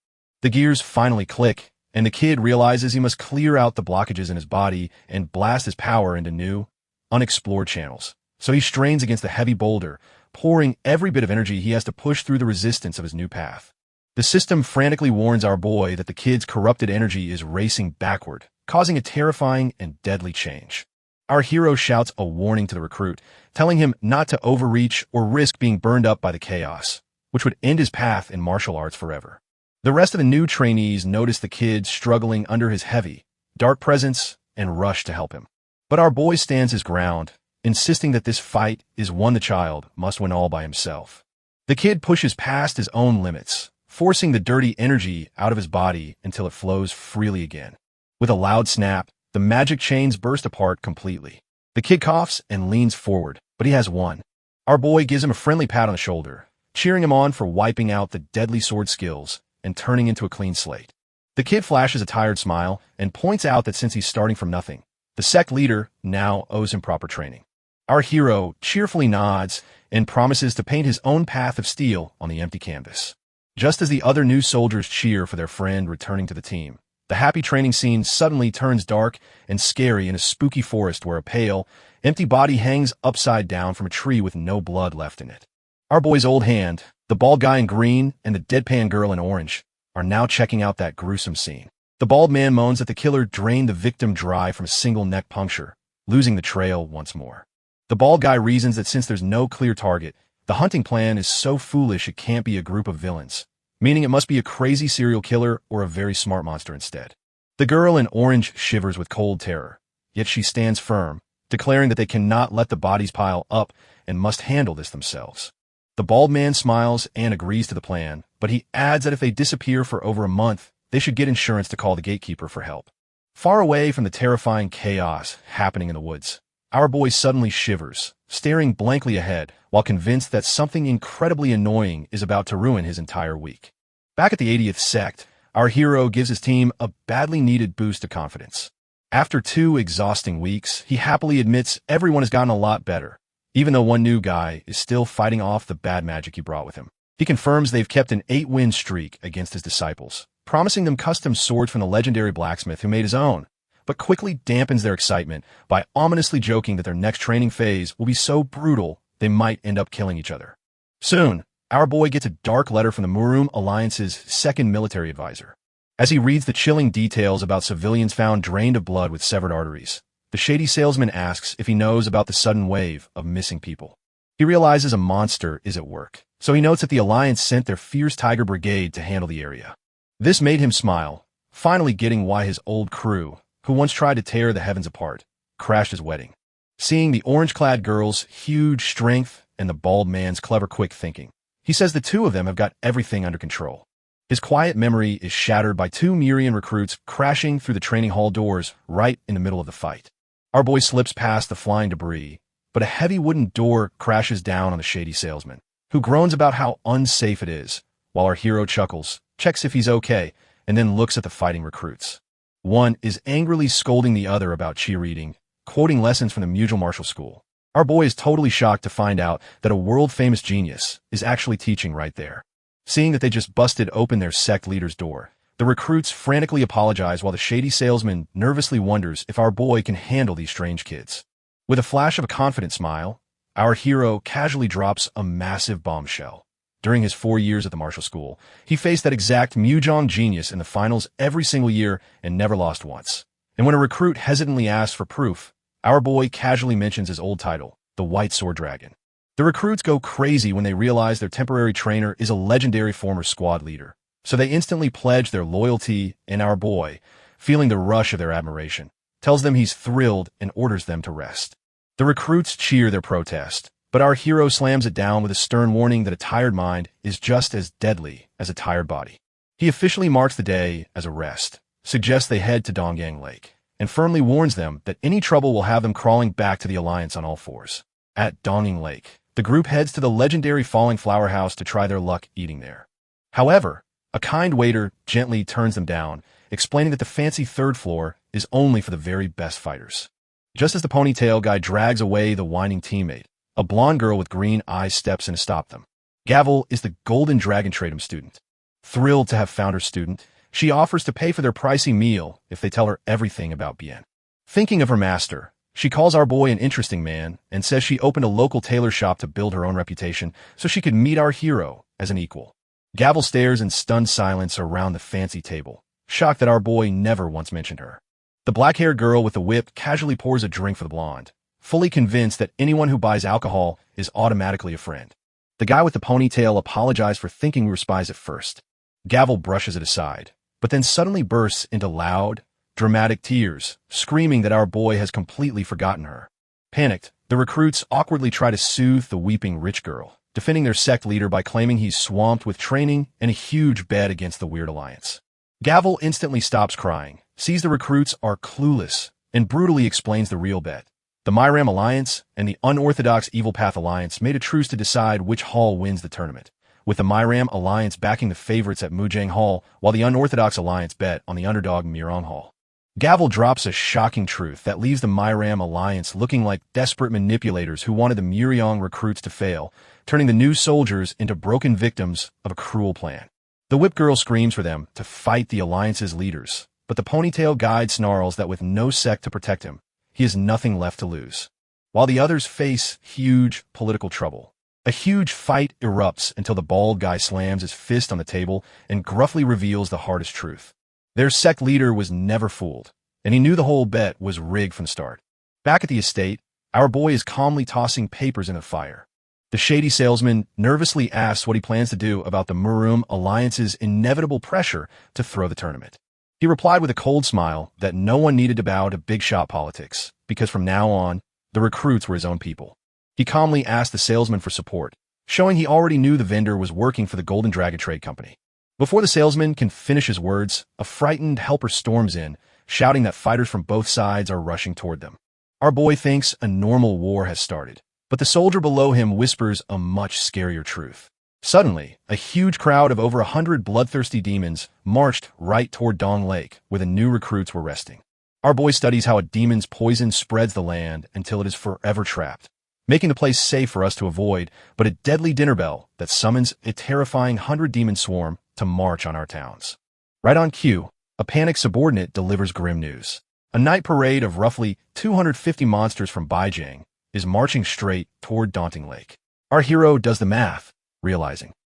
The gears finally click, and the kid realizes he must clear out the blockages in his body and blast his power into new, unexplored channels. So he strains against the heavy boulder, pouring every bit of energy he has to push through the resistance of his new path. The system frantically warns our boy that the kid's corrupted energy is racing backward, causing a terrifying and deadly change. Our hero shouts a warning to the recruit, telling him not to overreach or risk being burned up by the chaos, which would end his path in martial arts forever. The rest of the new trainees notice the kid struggling under his heavy, dark presence and rush to help him. But our boy stands his ground, insisting that this fight is one the child must win all by himself. The kid pushes past his own limits, forcing the dirty energy out of his body until it flows freely again. With a loud snap, the magic chains burst apart completely. The kid coughs and leans forward, but he has won. Our boy gives him a friendly pat on the shoulder, cheering him on for wiping out the deadly sword skills and turning into a clean slate. The kid flashes a tired smile and points out that since he's starting from nothing, The sect leader now owes him proper training. Our hero cheerfully nods and promises to paint his own path of steel on the empty canvas. Just as the other new soldiers cheer for their friend returning to the team, the happy training scene suddenly turns dark and scary in a spooky forest where a pale, empty body hangs upside down from a tree with no blood left in it. Our boy's old hand, the bald guy in green, and the deadpan girl in orange are now checking out that gruesome scene. The bald man moans that the killer drained the victim dry from a single neck puncture, losing the trail once more. The bald guy reasons that since there's no clear target, the hunting plan is so foolish it can't be a group of villains, meaning it must be a crazy serial killer or a very smart monster instead. The girl in orange shivers with cold terror, yet she stands firm, declaring that they cannot let the bodies pile up and must handle this themselves. The bald man smiles and agrees to the plan, but he adds that if they disappear for over a month, they should get insurance to call the gatekeeper for help. Far away from the terrifying chaos happening in the woods, our boy suddenly shivers, staring blankly ahead while convinced that something incredibly annoying is about to ruin his entire week. Back at the 80th Sect, our hero gives his team a badly needed boost of confidence. After 2 exhausting weeks, he happily admits everyone has gotten a lot better, even though one new guy is still fighting off the bad magic he brought with him. He confirms they've kept an 8-win streak against his disciples, promising them custom swords from the legendary blacksmith who made his own, but quickly dampens their excitement by ominously joking that their next training phase will be so brutal they might end up killing each other. Soon, our boy gets a dark letter from the Murim Alliance's second military advisor. As he reads the chilling details about civilians found drained of blood with severed arteries, the shady salesman asks if he knows about the sudden wave of missing people. He realizes a monster is at work, so he notes that the Alliance sent their fierce tiger brigade to handle the area. This made him smile, finally getting why his old crew, who once tried to tear the heavens apart, crashed his wedding. Seeing the orange-clad girl's huge strength and the bald man's clever quick thinking, he says the two of them have got everything under control. His quiet memory is shattered by 2 Murian recruits crashing through the training hall doors right in the middle of the fight. Our boy slips past the flying debris, but a heavy wooden door crashes down on the shady salesman, who groans about how unsafe it is, while our hero chuckles, checks if he's okay, and then looks at the fighting recruits. One is angrily scolding the other about Qi reading, quoting lessons from the Mutual Martial School. Our boy is totally shocked to find out that a world-famous genius is actually teaching right there. Seeing that they just busted open their sect leader's door, the recruits frantically apologize while the shady salesman nervously wonders if our boy can handle these strange kids. With a flash of a confident smile, our hero casually drops a massive bombshell. During his 4 years at the martial school, he faced that exact Mujong genius in the finals every single year and never lost once. And when a recruit hesitantly asks for proof, our boy casually mentions his old title, the White Sword Dragon. The recruits go crazy when they realize their temporary trainer is a legendary former squad leader, so they instantly pledge their loyalty, and our boy, feeling the rush of their admiration, tells them he's thrilled and orders them to rest. The recruits cheer their protest, but our hero slams it down with a stern warning that a tired mind is just as deadly as a tired body. He officially marks the day as a rest, suggests they head to Dongyang Lake, and firmly warns them that any trouble will have them crawling back to the Alliance on all fours. At Dongyang Lake, the group heads to the legendary Falling Flower House to try their luck eating there. However, a kind waiter gently turns them down, explaining that the fancy 3rd floor is only for the very best fighters. Just as the ponytail guy drags away the whining teammate, a blonde girl with green eyes steps in to stop them. Gavel is the Golden Dragon Tradium student. Thrilled to have found her student, she offers to pay for their pricey meal if they tell her everything about Bien. Thinking of her master, she calls our boy an interesting man and says she opened a local tailor shop to build her own reputation so she could meet our hero as an equal. Gavel stares in stunned silence around the fancy table, shocked that our boy never once mentioned her. The black-haired girl with the whip casually pours a drink for the blonde, fully convinced that anyone who buys alcohol is automatically a friend. The guy with the ponytail apologized for thinking we were spies at first. Gavel brushes it aside, but then suddenly bursts into loud, dramatic tears, screaming that our boy has completely forgotten her. Panicked, the recruits awkwardly try to soothe the weeping rich girl, defending their sect leader by claiming he's swamped with training and a huge bet against the Weird Alliance. Gavel instantly stops crying, sees the recruits are clueless, and brutally explains the real bet. The Myram Alliance and the unorthodox Evil Path Alliance made a truce to decide which hall wins the tournament, with the Myram Alliance backing the favorites at Mujang Hall while the unorthodox alliance bet on the underdog Mirong Hall. Gavel drops a shocking truth that leaves the Murim alliance looking like desperate manipulators who wanted the Muryong recruits to fail, turning the new soldiers into broken victims of a cruel plan. The Whip Girl screams for them to fight the alliance's leaders, but the ponytail guide snarls that with no sect to protect him, he has nothing left to lose. While the others face huge political trouble. A huge fight erupts until the bald guy slams his fist on the table and gruffly reveals the hardest truth. Their sect leader was never fooled, and he knew the whole bet was rigged from the start. Back at the estate, our boy is calmly tossing papers in the fire. The shady salesman nervously asks what he plans to do about the Murim Alliance's inevitable pressure to throw the tournament. He replied with a cold smile that no one needed to bow to big shot politics, because from now on, the recruits were his own people. He calmly asked the salesman for support, showing he already knew the vendor was working for the Golden Dragon Trade Company. Before the salesman can finish his words, a frightened helper storms in, shouting that fighters from both sides are rushing toward them. Our boy thinks a normal war has started, but the soldier below him whispers a much scarier truth. Suddenly, a huge crowd of over 100 bloodthirsty demons marched right toward Dong Lake, where the new recruits were resting. Our boy studies how a demon's poison spreads the land until it is forever trapped, making the place safe for us to avoid, but a deadly dinner bell that summons a terrifying 100-demon swarm to march on our towns. Right on cue, a panicked subordinate delivers grim news. A night parade of roughly 250 monsters from Beijing is marching straight toward Daunting Lake. Our hero does the math, realizing